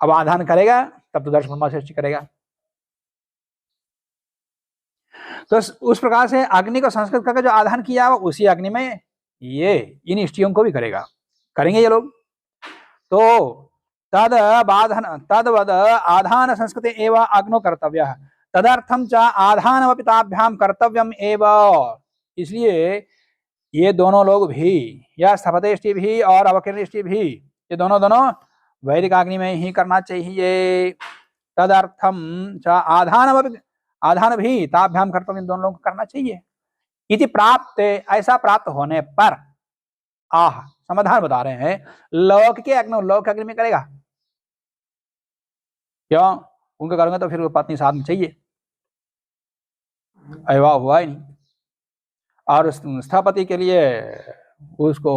Speaker 2: अब आधान करेगा तब तो दर्शपूर्ण मास इष्टि करेगा। तो उस प्रकार से अग्नि को संस्कृत करके जो आधान किया हुआ उसी अग्नि में ये इन इष्टियों को भी करेगा, करेंगे ये लोग। तो तदवद आधान संस्कृत एवं अग्नो कर्तव्य, तदर्थम च आधान ताभ्याम कर्तव्यम एवं, इसलिए ये दोनों लोग भी, या स्थपतेष्टि भी और अवकीर्णेष्टि भी, ये दोनों वैदिक अग्नि में ही करना चाहिए। तदर्थम च आधान भी ताभ्याम कर्तव्य, दोनों लोगों को करना चाहिए। इति प्राप्त, ऐसा प्राप्त होने पर आह, समाधान बता रहे हैं, लौक के अग्नि, लौक अग्नि में करेगा क्यों, उनका करेंगे तो फिर पत्नी साथ में चाहिए, अविवाह हुआ ही नहीं। और स्थापति के लिए उसको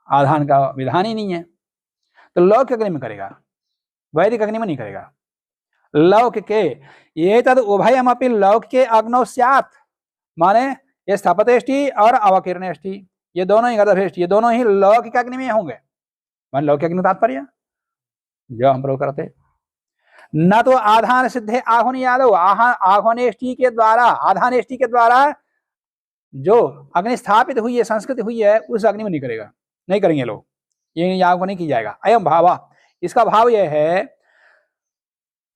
Speaker 2: आधान का विधान ही नहीं है, तो लौक अग्नि में करेगा, वैदिक अग्नि में नहीं करेगा। लौक के ये तद उभयमपि लौक के अग्नौ स्यात्, माने ये स्थापतेष्टि और अवकीर्णेष्टि, ये दोनों ही गर्भेष्टि, ये दोनों ही लौकिक अग्नि में होंगे। मान लौकिक अग्नि तात्पर्य जो हम लोग करते, न तो आधान सिद्धे आह्वनि यादव, आह्वनेष्टि के द्वारा, आधानेष्टि के द्वारा जो अग्नि स्थापित हुई है, संस्कृत हुई है, उस अग्नि में नहीं करेगा, नहीं करेंगे लोग, ये याग को नहीं किया जाएगा। अयम भावा, इसका भाव यह है,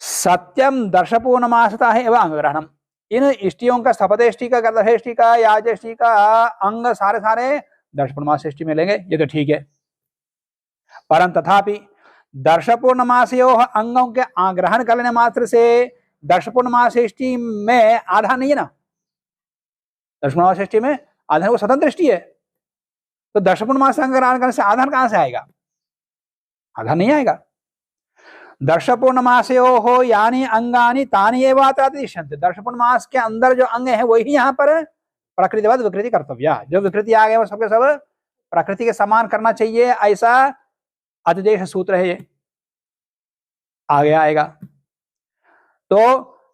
Speaker 2: सत्यम दर्शपूर्णमासता है एवं अंग ग्रहणम, इन इष्टियों का, स्थपतेष्टि का, गर्भेष्टि का, याज्येष्टि का अंग सारे सारे दर्शपूर्णमास इष्टि में लेंगे, ये तो ठीक है। परंतु तथापि दर्शपूर्णमासयो अंगों के ग्रहण करने मात्र से दर्शपूर्णमास इष्टि में आधान नहीं है ना, दर्शपूर्णमास इष्टि में आधान वो स्वतंत्र इष्टि है, तो दर्शपूर्णमास अंग ग्रहण करने से आधान कहां से आएगा, आधान नहीं आएगा। दर्शपूर्णमासयो हो यानी अंगानी तानी एव अतिष्ठन्ते, दर्शपूर्णमास के अंदर जो अंग है वही यहाँ पर प्रकृतिवत विकृति कर्तव्य, जो विकृति आ गए वो सबके सब प्रकृति के समान करना चाहिए, ऐसा अतिदेश सूत्र है, ये आगे आएगा। तो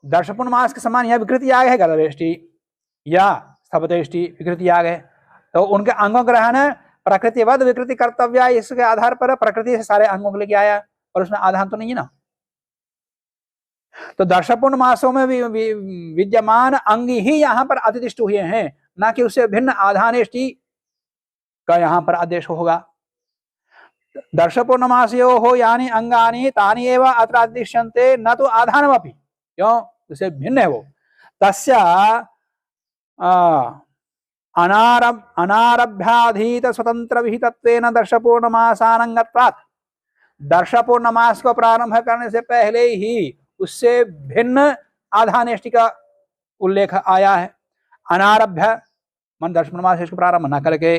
Speaker 2: दर्शपूर्णमास के समान यहाँ विकृति आ गए, गर्भेष्टि या स्थपतेष्टि विकृति आ गए, तो उनके अंगों ग्रहण प्रकृतिवत विकृति कर्तव्य, इसके आधार पर प्रकृति से सारे अंगों को लेके आया और उसमें आधान तो नहीं है ना। तो दर्शपूर्ण मासों में विद्यमान अंग ही यहाँ पर अतिष्ठ हुए हैं, ना कि उससे भिन्न आधानेष्टि का यहाँ पर आदेश होगा। दर्शपूर्ण मासयो हो यानी अंगानी तानी एवं अत्र अतिष्ठन्ते, न तो आधानमपि, क्यों, उससे भिन्न है वो। तस्या अनारभ्याधीत स्वतंत्र विहितत्वेन दर्शपूर्ण मासानंगत्वात्, दर्श पूर्णमास को प्रारंभ करने से पहले ही उससे भिन्न आधानेष्टि का उल्लेख आया है। अनारभ्य मन दर्श पूर्णमास को प्रारंभ न करके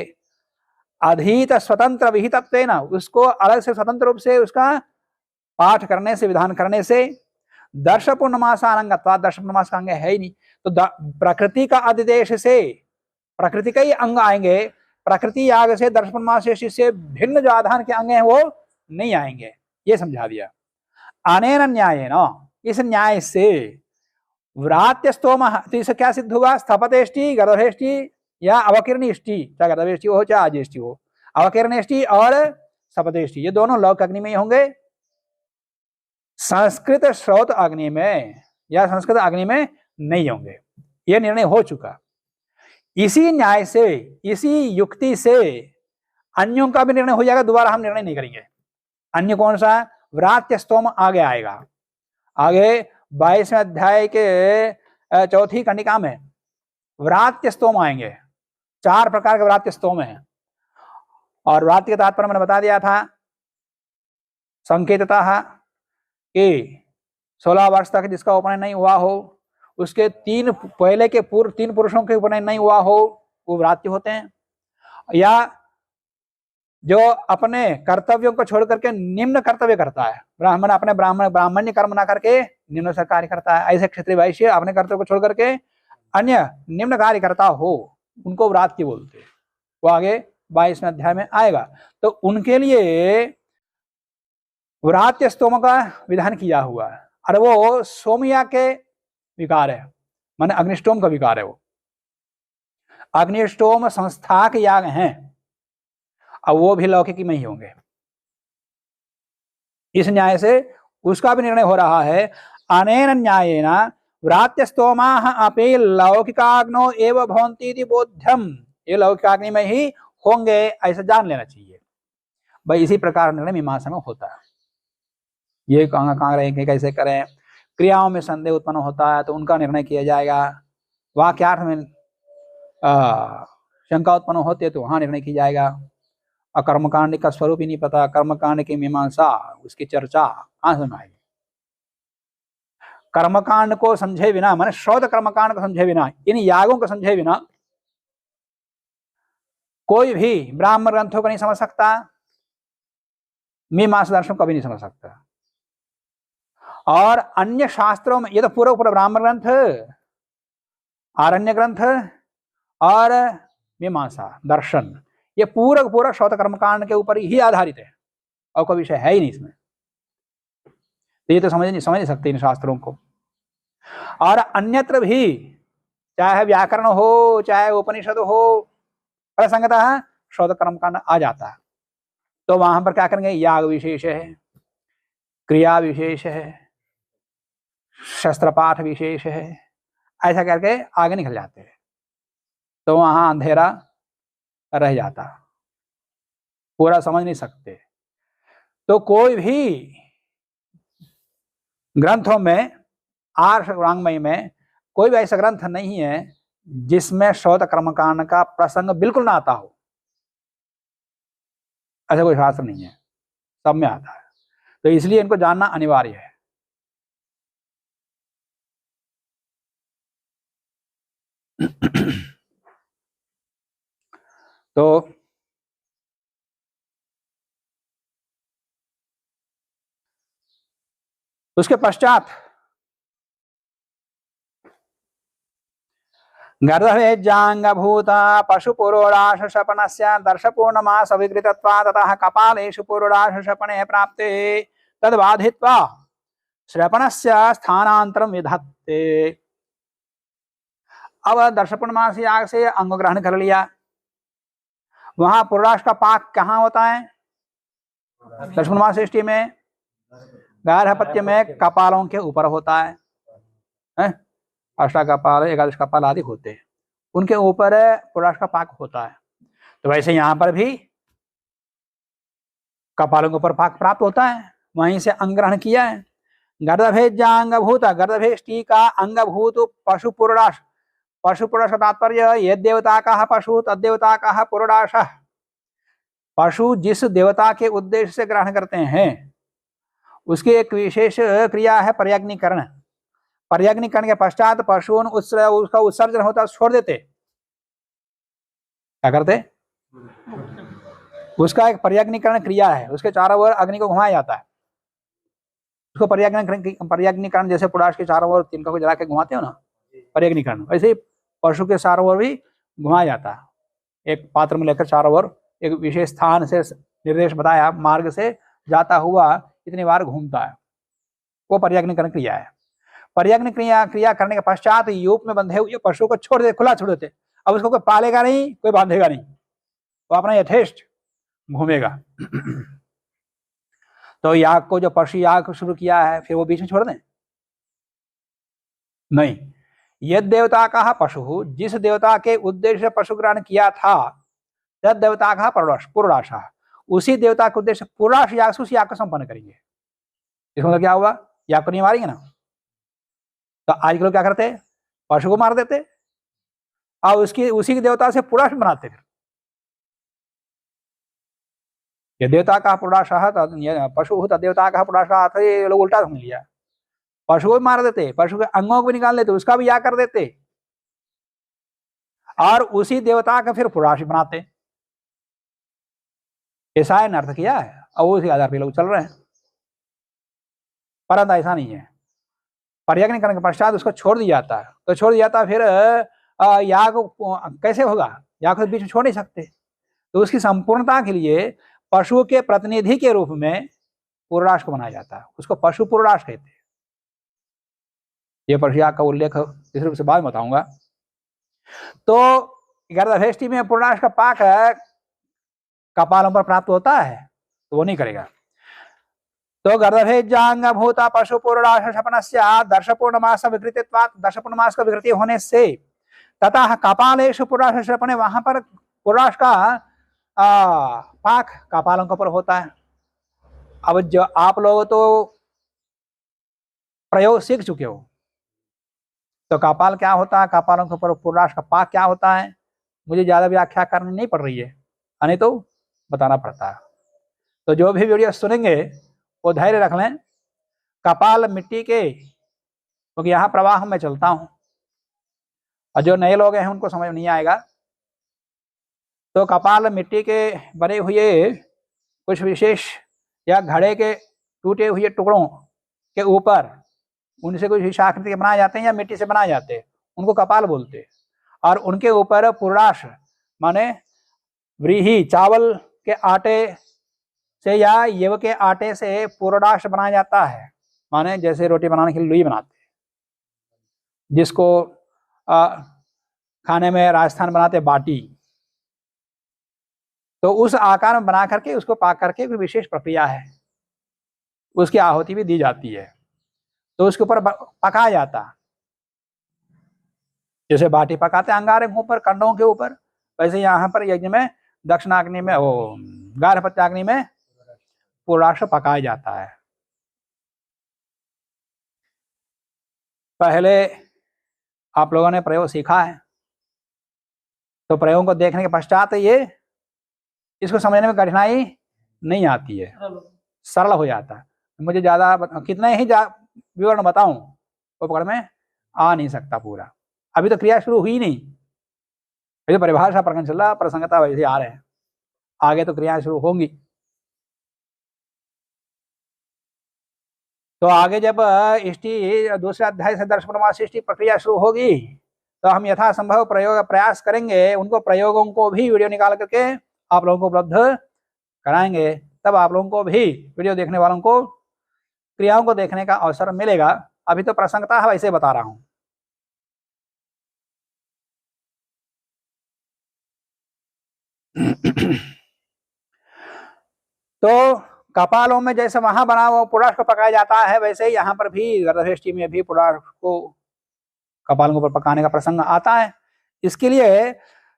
Speaker 2: अधीत स्वतंत्र विहितत्वेन उसको अलग से स्वतंत्र रूप से उसका पाठ करने से, विधान करने से दर्श पूर्णमासानंगत्वा, दर्श पूर्णमास का अंग है ही नहीं, तो प्रकृति का अधिदेश से प्रकृति का ही अंग आएंगे। प्रकृति याग से दर्श पूर्णमास से भिन्न जो आधान के अंग हैं वो नहीं आएंगे, ये समझा दिया। अनेन न्यायेन, इस न्याय से व्रात्य स्तोम, तो इससे क्या सिद्ध हुआ? स्थपतेष्टि, गर्भेष्टि या अवकीर्णेष्टि, चाहे गर्भेष्टि हो चाहे आजेष्टि हो, अवकीर्णेष्टि और स्थपतेष्टि ये दोनों लौक अग्नि में ही होंगे। संस्कृत श्रोत अग्नि में या संस्कृत अग्नि में नहीं होंगे, यह निर्णय हो चुका। इसी न्याय से, इसी युक्ति से अन्यों का भी निर्णय हो जाएगा, दोबारा हम निर्णय नहीं करेंगे। अन्य कौन सा? व्रात्य स्तोम आगे आएगा। आगे 22वें अध्याय के चौथी कंडिका में व्रात्य स्तोम आएंगे। 4 प्रकार के व्रात्य स्तोम हैं, और व्रात्य के तात्पर्य मैंने बता दिया था। संकेततः कि 16 वर्ष तक जिसका उपनयन नहीं हुआ हो, उसके 3 पहले के पूर्व 3 पुरुषों के उपनयन नहीं हुआ हो, वो व्रात्य होते हैं। या जो अपने कर्तव्यों को छोड़ करके निम्न कर्तव्य करता है, ब्राह्मण अपने ब्राह्मण्य कर्म ना करके निम्न से कार्य करता है, ऐसे क्षत्रिय वैश्य अपने कर्तव्य को छोड़ करके अन्य निम्न कार्य करता हो, उनको व्रात्य बोलते हैं। वो आगे 22वें अध्याय में आएगा। तो उनके लिए व्रात्य स्तोम का विधान किया हुआ है, और वो सोमया के विकार है, माने अग्निष्टोम का विकार है। वो अग्निष्टोम संस्था के याग हैं, अब वो भी लौकिकी में ही होंगे। इस न्याय से उसका भी निर्णय हो रहा है। अनेन न्यायेन व्रात्य स्तोमाः अपि लौकिकाग्नो एव भवन्ति इति बोध्यम, ये लौकिकाग्नि में ही होंगे, ऐसा जान लेना चाहिए भाई। इसी प्रकार निर्णय मीमांसा में होता है। ये कहाँ रहेंगे, कैसे करें, क्रियाओं में संदेह उत्पन्न होता है तो उनका निर्णय किया जाएगा। वाक्यार्थ में शंका उत्पन्न होती है तो वहां निर्णय किया जाएगा। और कर्मकांड का स्वरूप ही नहीं पता, कर्मकांड की मीमांसा, उसकी चर्चा कहां से आएगी? कर्मकांड को समझे बिना, माने श्रौत कर्मकांड को समझे बिना, इन यागों को समझे बिना कोई भी ब्राह्मण ग्रंथों को नहीं समझ सकता, मीमांसा दर्शन को भी नहीं समझ सकता। और अन्य शास्त्रों में ये तो पूरा ब्राह्मण ग्रंथ, आरण्य ग्रंथ और मीमांसा दर्शन, ये पूरा श्रौत कर्मकांड के ऊपर ही आधारित है, और कोई विषय है ही नहीं इसमें। तो ये तो समझ नहीं सकते इन शास्त्रों को। और अन्यत्र भी, चाहे व्याकरण हो चाहे उपनिषद हो, प्रसंगतः श्रौत कर्मकांड आ जाता है। तो वहां पर क्या करेंगे? याग विशेष है, क्रिया विशेष है, शस्त्र पाठ विशेष है, ऐसा करके आगे निकल जाते हैं। तो वहां अंधेरा रह जाता, पूरा समझ नहीं सकते। तो कोई भी ग्रंथों में, आर्ष वांग्मय में कोई भी ऐसा ग्रंथ नहीं है जिसमें श्रौत कर्मकांड का प्रसंग बिल्कुल ना आता हो, ऐसा कोई शास्त्र नहीं है, सब में आता है। तो इसलिए इनको जानना अनिवार्य है। तो उसके पश्चात गर्दभेज्जांगभूता पशुपुरोडाश शपनस्य दर्शपूर्णमास विकृतत्वा ततः कपालेषु पुरोडाश शपने प्राप्ते तद्बाधित्वा श्रपणस्य स्थानांतरम विधत्ते। अब दर्शपूर्णमास याग से अंग ग्रहण कर लिया, वहां पुरोडाश का पाक कहाँ होता है? दर्शपूर्णमास सृष्टि में गार्हपत्य में कपालों के ऊपर होता है? अष्टा कपाल, एकादश कपाल आदि होते हैं, उनके ऊपर पुरोडाश का पाक होता है। तो वैसे यहां पर भी कपालों के ऊपर पाक प्राप्त होता है, वहीं से अंग ग्रहण किया है। गर्दभेज्जांगभूत, गर्दभेष्टि का अंगभूत पशु पुरोडाश, पशु पुरोडाश का तात्पर्य यह देवता का पशु तद्देवता का पुरोडाश। पशु जिस देवता के उद्देश्य से ग्रहण करते हैं उसकी एक विशेष क्रिया है पर्याग्निकरण। पर्याग्निकरण के पश्चात पशुओं उसका उत्सर्जन होता है, छोड़ देते। क्या करते? उसका एक पर्याग्निकरण क्रिया है, उसके चारों ओर अग्नि को घुमाया जाता है। उसको पर्याग्निकरण जैसे पुराश के चारों ओर तिनका को जला के घुमाते हो ना, पर्याग्निकरण, वैसे ही पशु के चारों ओर भी घुमाया जाता है। एक पात्र में लेकर चारों ओर एक विशेष स्थान से निर्देश बताया, मार्ग से जाता हुआ इतनी बार घूमता है, वो पर्याग्निकरण क्रिया है। पर्याग्नि क्रिया करने के पश्चात यूप में बंधे हुए पशु को छोड़ दे, खुला छोड़ देते। अब उसको कोई पालेगा नहीं, कोई बांधेगा नहीं, वो अपना यथेष्ट घूमेगा। तो याग को जो पशु याग शुरू किया है, फिर वो बीच में छोड़ दें? नहीं। यद देवता का पशु, जिस देवता के उद्देश्य पशु ग्रहण किया था, तद देवता का पुरुषाशा, उसी देवता के उद्देश्य पुरुष याग से उस याग को संपन्न करेंगे। इसका मतलब क्या हुआ? याग को नहीं मारेंगे ना। तो आज के लोग क्या करते हैं? पशु को मार देते और उसी के देवता से पुरुष बनाते। फिर ये देवता का पुरुषाह, पशु तद देवता का पुरुषाह, तो ये लोग उल्टा समझ लिया। पशु को भी मार देते, पशु के अंगों को भी निकाल लेते, उसका भी याग कर देते और उसी देवता का फिर पुरुष बनाते। ऐसा है अर्थ किया है और उसी आधार पर लोग चल रहे हैं। परंतु ऐसा नहीं है। पर्याग्नि करने के पश्चात उसको छोड़ दिया जाता है। तो छोड़ दिया जाता है, फिर याग कैसे होगा? याग को बीच में छोड़ नहीं सकते। तो उसकी संपूर्णता के लिए पशु के प्रतिनिधि के रूप में पुरुष को बनाया जाता है, उसको पशु पुरुष कहते हैं। ये पशु याग का उल्लेख इस रूप से बाद में बताऊंगा। तो गर्दभेष्टि में पुरुष का पाक कपालों पर प्राप्त होता है, तो वो नहीं करेगा। तो गर्दभेजांग भूता पशु पुरुष शपनस्य दर्शपूर्णमास विकृतित्वात्, दर्शपूर्णमास का विकृति होने से तथा कपालेषु पुरुष शपने, वहां पर पुरुष का पाक कपालों के ऊपर होता है। अब जो आप लोग तो प्रयोग सीख चुके हो, तो कपाल क्या होता है, कपालों के ऊपर पुरुष का पाक क्या होता है, मुझे ज्यादा व्याख्या करनी नहीं पड़ रही है, नहीं तो बताना पड़ता है। तो जो भी वीडियो सुनेंगे वो धैर्य रख लें। कपाल मिट्टी के, क्योंकि यहाँ प्रवाह में चलता हूं और जो नए लोग हैं उनको समझ नहीं आएगा। तो कपाल मिट्टी के बने हुए कुछ विशेष या घड़े के टूटे हुए टुकड़ों के ऊपर, उनसे कुछ विशेष आकृति के बनाए जाते हैं या मिट्टी से बनाए जाते हैं, उनको कपाल बोलते हैं। और उनके ऊपर पुरुष माने व्रीहि, चावल के आटे से या येव के आटे से पुरुष बनाया जाता है, माने जैसे रोटी बनाने के लिए लुई बनाते हैं, जिसको खाने में राजस्थान बनाते बाटी। तो उस आकार में बना करके उसको पाक करके कोई विशेष प्रक्रिया है, उसकी आहुति भी दी जाती है। तो उसके ऊपर पकाया जाता, जैसे बाटी पकाते अंगारे के ऊपर, कंडों के ऊपर, वैसे यहाँ पर यज्ञ में दक्षिणाग्नि में, वो गार्हपत्याग्नि में पुरुष पकाया जाता है। पहले आप लोगों ने प्रयोग सीखा है, तो प्रयोग को देखने के पश्चात ये इसको समझने में कठिनाई नहीं आती है, सरल हो जाता है। मुझे ज्यादा कितने ही विवरण बताऊं वो पकड़ में आ नहीं सकता पूरा। अभी तो क्रिया शुरू हुई नहीं, अभी तो परिभाषा प्रकरण चल रहा, प्रसंगता वैसे आ रहे हैं, आगे तो क्रियाएं शुरू होंगी। तो आगे जब इष्टि दूसरे अध्याय से दर्शपूर्णमास इष्टि प्रक्रिया शुरू होगी, तो हम यथासंभव प्रयास करेंगे, उनको प्रयोगों को भी वीडियो निकाल करके आप लोगों को उपलब्ध कराएंगे। तब आप लोगों को भी, वीडियो देखने वालों को, क्रियाओं को देखने का अवसर मिलेगा। अभी तो प्रसंगता है वैसे बता रहा हूं। तो कपालों में जैसे वहां बना हुआ पुरुष को पकाया जाता है, वैसे ही यहाँ पर भी गर्दभेष्टि में भी पुरुष को कपालों के ऊपर पकाने का प्रसंग आता है। इसके लिए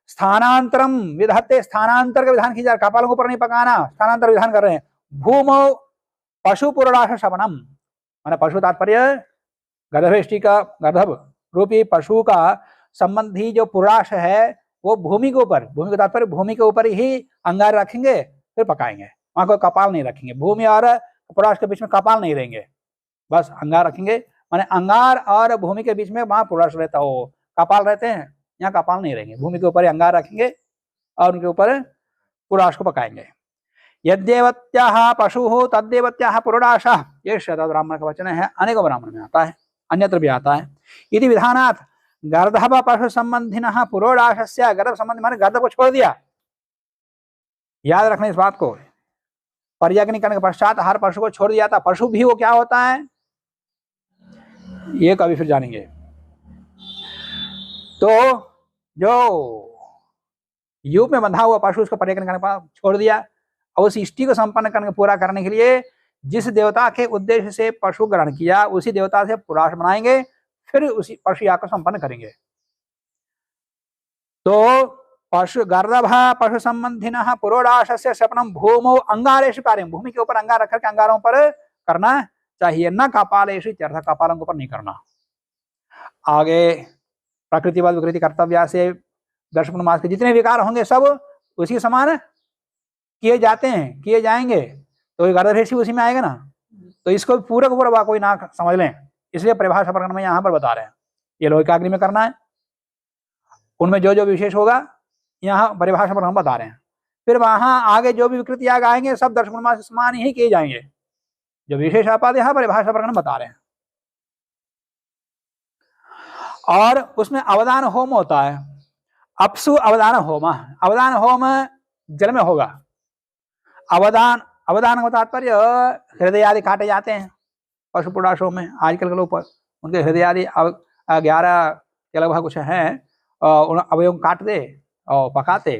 Speaker 2: स्थानांतरम विधत्ते, स्थानांतर का विधान किया, कपालों के ऊपर नहीं पकाना, स्थानांतर विधान कर रहे हैं। भूमौ पशु पुरुष शपनम, माने पशु तात्पर्य गर्दभेष्टि का, गर्दभ रूपी पशु का संबंधी जो पुरुष है वो भूमि के ऊपर, भूमि का तात्पर्य भूमि के ऊपर ही अंगार रखेंगे, फिर पकाएंगे, वहां कोई कपाल नहीं रखेंगे। भूमि और पुरुष के बीच में कपाल नहीं रहेंगे, बस अंगार रखेंगे, माने अंगार और भूमि के बीच में वहां पुरुष रहता हो, कपाल रहते हैं, यहाँ कपाल नहीं रहेंगे, भूमि के ऊपर अंगार रखेंगे और उनके ऊपर पुरुष को पकाएंगे। यद्देवत्याः पशुः तद्देवत्याः पुरोडाशः, ये शतद् ब्राह्मण का वचन है, अनेक ब्राह्मण में आता है, अन्यत्र भी आता है। इति विधानात् गर्दभ पशु संबंधिनः पुरोडाशस्य, गर्दभ संबंधी माने गर्दभ को छोड़ दिया, याद रखना इस बात को। पर्याग्नि करने के पश्चात हर पशु को छोड़ दिया था। पशु भी वो क्या होता है ये कभी फिर जानेंगे। तो जो युग में बंधा हुआ पशु उसको पर्याग्नि करने पर छोड़ दिया, और उस इष्टि को संपन्न करने पूरा करने के लिए जिस देवता के उद्देश्य से पशु ग्रहण किया उसी देवता से पुराश बनाएंगे, फिर उसी पशु याग को संपन्न करेंगे। तो पशु गर्दभ पशु संबंधिनः पुरोडाशस्य सपनम भूमौ अंगारेषु कार्यम, भूमि के ऊपर अंगार रखकर के अंगारों पर करना चाहिए, न कपालेषु इत्यर्थ, कपालों के ऊपर नहीं करना। आगे प्रकृतिवाद विकृति कर्तव्य से दर्शन मास के जितने विकार होंगे सब उसी समान किए जाते हैं, किए जाएंगे, तो गर्दभेशी उसी में आएगा ना। तो इसको पूरा का पूरा कोई ना समझ लें, इसलिए परिभाषा प्रकरण में यहाँ पर बता रहे हैं। ये लोहिकाग्नि में करना है, उनमें जो जो विशेष होगा यहाँ परिभाषा प्रकरण बता रहे हैं। फिर वहां आगे जो भी विकृति याग आएंगे सब दर्शन मास के समान ही किए जाएंगे, जो विशेष आपात यहाँ परिभाषा प्रकरण बता रहे हैं। और उसमें अवदान होम होता है, अपसु अवदान होम, अवदान होम जल में होगा। अवदान का तात्पर्य हृदय आदि काटे जाते हैं पशु पुराशों में, आजकल के लोग उनके हृदय आदि 11 के लगभग कुछ हैं, उन अवयव काट दे और पकाते,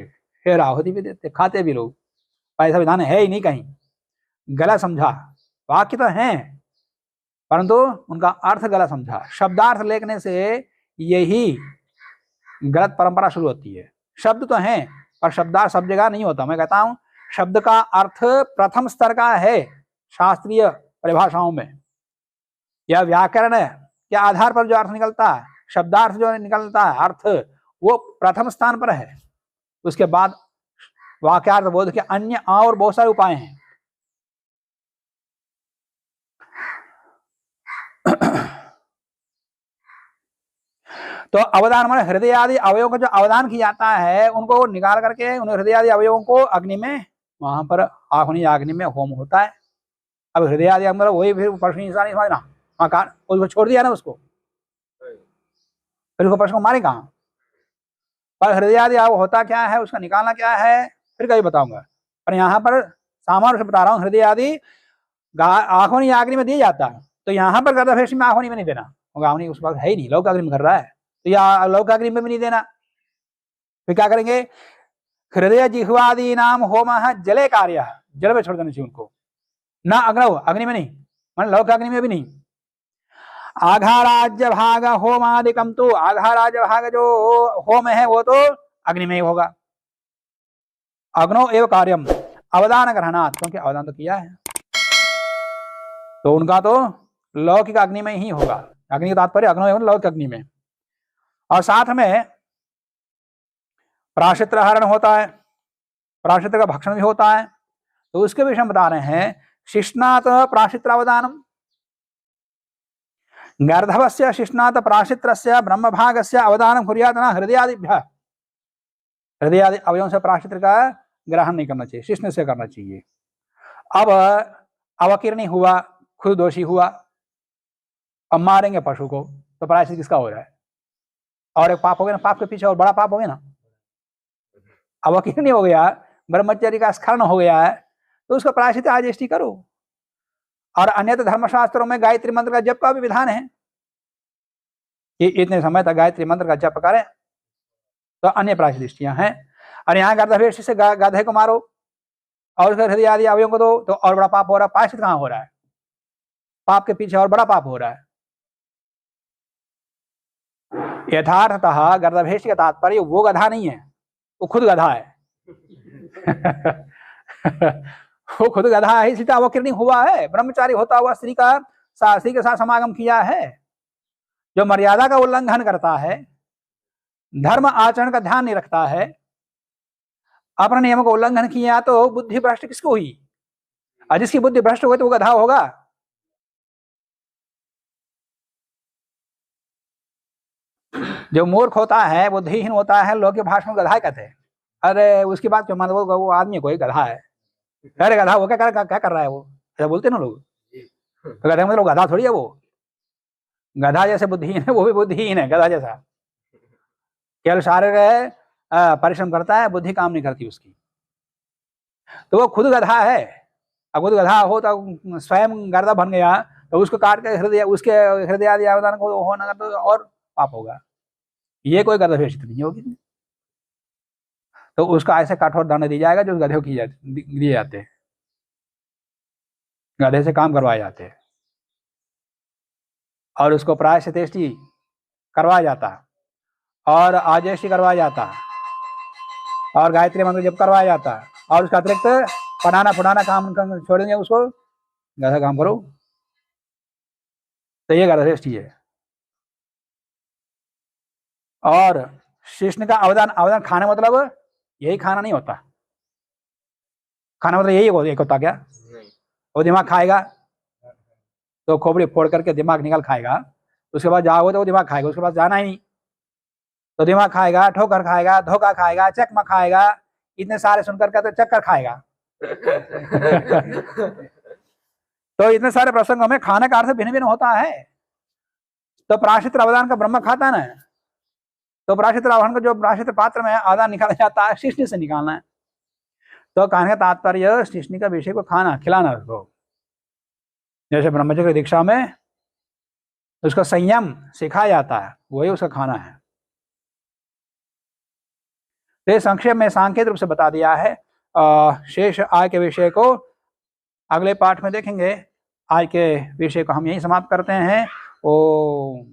Speaker 2: फिर आहुति भी देते, खाते भी लोग। ऐसा विधान है ही नहीं कहीं, गला समझा, वाक्य तो है परंतु उनका अर्थ गला समझा। शब्दार्थ लेखने से यही गलत परंपरा शुरू होती है। शब्द तो है पर शब्दार्थ सब जगह नहीं होता। मैं कहता हूं शब्द का अर्थ प्रथम स्तर का है शास्त्रीय परिभाषाओं में, या व्याकरण के आधार पर जो अर्थ निकलता है, शब्दार्थ जो निकलता है अर्थ, वो प्रथम स्थान पर है। उसके बाद वाक्यार्थ बोध के अन्य और बहुत सारे उपाय हैं। तो अवदान माने हृदय आदि अवयवों का जो अवदान किया जाता है उनको निकाल करके उन हृदय आदि अवयवों को अग्नि में, वहां पर आहुनि अग्नि में होम होता है। अब हृदय आदि मतलब वही फिर पशु इंसान नहीं समझना, वहां उसको छोड़ दिया ना उसको, फिर उसको पशु को मारे कहाँ। पर हृदय आदि होता क्या है, उसका निकालना क्या है फिर कभी बताऊंगा। पर यहाँ पर सामान्य से बता रहा हूँ, हृदय आदि आहुनि अग्नि में दिया जाता है, तो यहाँ पर गर्दभेश में आहुनि में नहीं देना, आहुनि उस वक्त है ही नहीं, लौक अग्नि में कर रहा है, तो या लौक अग्नि में भी नहीं देना। फिर क्या करेंगे, हृदय जिह्वादी नाम होम जले कार्य, जल में छोड़ देना चाहिए उनको, ना अग्नव अग्नि में नहीं, मान लौक अग्नि में भी नहीं। आघाराज्य भाग होमादिकम, तो आघाराज्य भाग जो होम है वो तो अग्नि में ही होगा। अग्नो एवं कार्यम अवदान ग्रहणात्, क्योंकि अवदान तो किया है तो उनका तो लौकिक अग्नि में ही होगा। अग्नि का तात्पर्य अग्नो एवं लौकिक अग्नि में। और साथ में प्राशित्र हरण होता है, प्राशित्र का भक्षण भी होता है, तो उसके विषय में बता रहे हैं शिष्णात प्राशित्रावदानम, गर्दभस्य शिष्णात प्राशित्रस्य ब्रह्मभागस्य अवदानम कुर्यात् न हृदयादिभ्यः, हृदय आदि अवयवों से प्राशित्र का ग्रहण नहीं करना चाहिए, शिष्ण से करना चाहिए। अब अवकीर्णी हुआ, खुद दोषी हुआ, अब मारेंगे पशु को, तो प्रायश्चित किसका हो रहा है, और एक पाप हो गया ना, पाप के पीछे और बड़ा पाप हो गया ना। अवकीर्णी हो गया, ब्रह्मचर्य का स्खलन हो गया है, तो उसका प्रायश्चित आजेष्टि करो। और अन्यत्र धर्मशास्त्रों में गायत्री मंत्र का जप का भी विधान है कि इतने समय तक गायत्री मंत्र का जप करें, तो अन्य प्रायश्चितियां हैं। और यहाँ गर्दभेश से गधे को मारो और उसके हृदय आदि अवयवों को दो, तो और बड़ा पाप हो रहा है। प्रायश्चित कहाँ हो रहा है, पाप के पीछे और बड़ा पाप हो रहा है। यथार्थतः गर्दभेश का तात्पर्य वो गधा नहीं है, वो खुद गधा है। वो खुद गधा है, इसलिए अवकीर्णी हुआ है, ब्रह्मचारी होता हुआ स्त्री के साथ समागम किया है। जो मर्यादा का उल्लंघन करता है, धर्म आचरण का ध्यान नहीं रखता है, अपने नियमों का उल्लंघन किया, तो बुद्धि भ्रष्ट किसको हुई, और जिसकी बुद्धि भ्रष्ट हो गई तो वो गधा होगा। जो मूर्ख होता है, बुद्धिहीन होता है, लोग के भाषण में गधा कहते हैं। अरे उसकी बात क्यों मानो, वो आदमी कोई गधा है। अरे गधा वो क्या कर रहा है, वो ऐसा बोलते ना लोग। तो गधा मतलब गधा थोड़ी है वो। गधा जैसे बुद्धिहीन है वो भी बुद्धिहीन है गधा जैसा। केवल शारीरिक परिश्रम करता है, बुद्धि काम नहीं करती उसकी। तो वो खुद गधा है। अब खुद गधा हो तो स्वयं गर्दा बन गया तो उसको काट के हृदय, उसके हृदय आदि अवदान को होना तो और पाप होगा। ये कोई गधा वेशित नहीं होगी। तो उसका ऐसे कठोर दंड दिया जाएगा जो गधे को दिए जाते हैं, गधे से काम करवाए जाते हैं। और उसको प्रायश्चित्ती करवाया जाता, और आजेष्टि करवाया जाता, और गायत्री मंत्र जप करवाया जाता, और उसका अतिरिक्त पढ़ाना फुड़ाना काम छोड़ेंगे उसको, गधा काम करो। तो ये गधेष्टि है। और शिष्ण का अवदान खाना मतलब यही खाना नहीं होता। खाना मतलब यही एक होता क्या? वो दिमाग खाएगा तो खोपड़ी फोड़ करके दिमाग निकाल खाएगा, उसके बाद जाओगे तो वो दिमाग खाएगा, उसके बाद जाना ही नहीं। तो दिमाग खाएगा, ठोकर खाएगा, धोखा खाएगा, चकमा खाएगा, इतने सारे सुनकर के तो चक्कर खाएगा। तो इतने सारे प्रसंगों में खाने का अर्थ भिन्न भिन्न होता है। तो प्रायश्चित अवदान का ब्रह्म खाता है ना, तो प्रायश्चित अवदान का जो प्रायश्चित पात्र में आदान निकाला जाता है, शिष्ण से निकालना है। तो कहने का तात्पर्य शिष्ण का विषय को खाना खिलाना उसको। जैसे ब्रह्मचर्य दीक्षा में उसका संयम सिखाया जाता है, वही उसका खाना है। तो संक्षेप में सांकेत रूप से बता दिया है। शेष आय के विषय को अगले पाठ में देखेंगे। आज के विषय को हम यही समाप्त करते हैं। ओम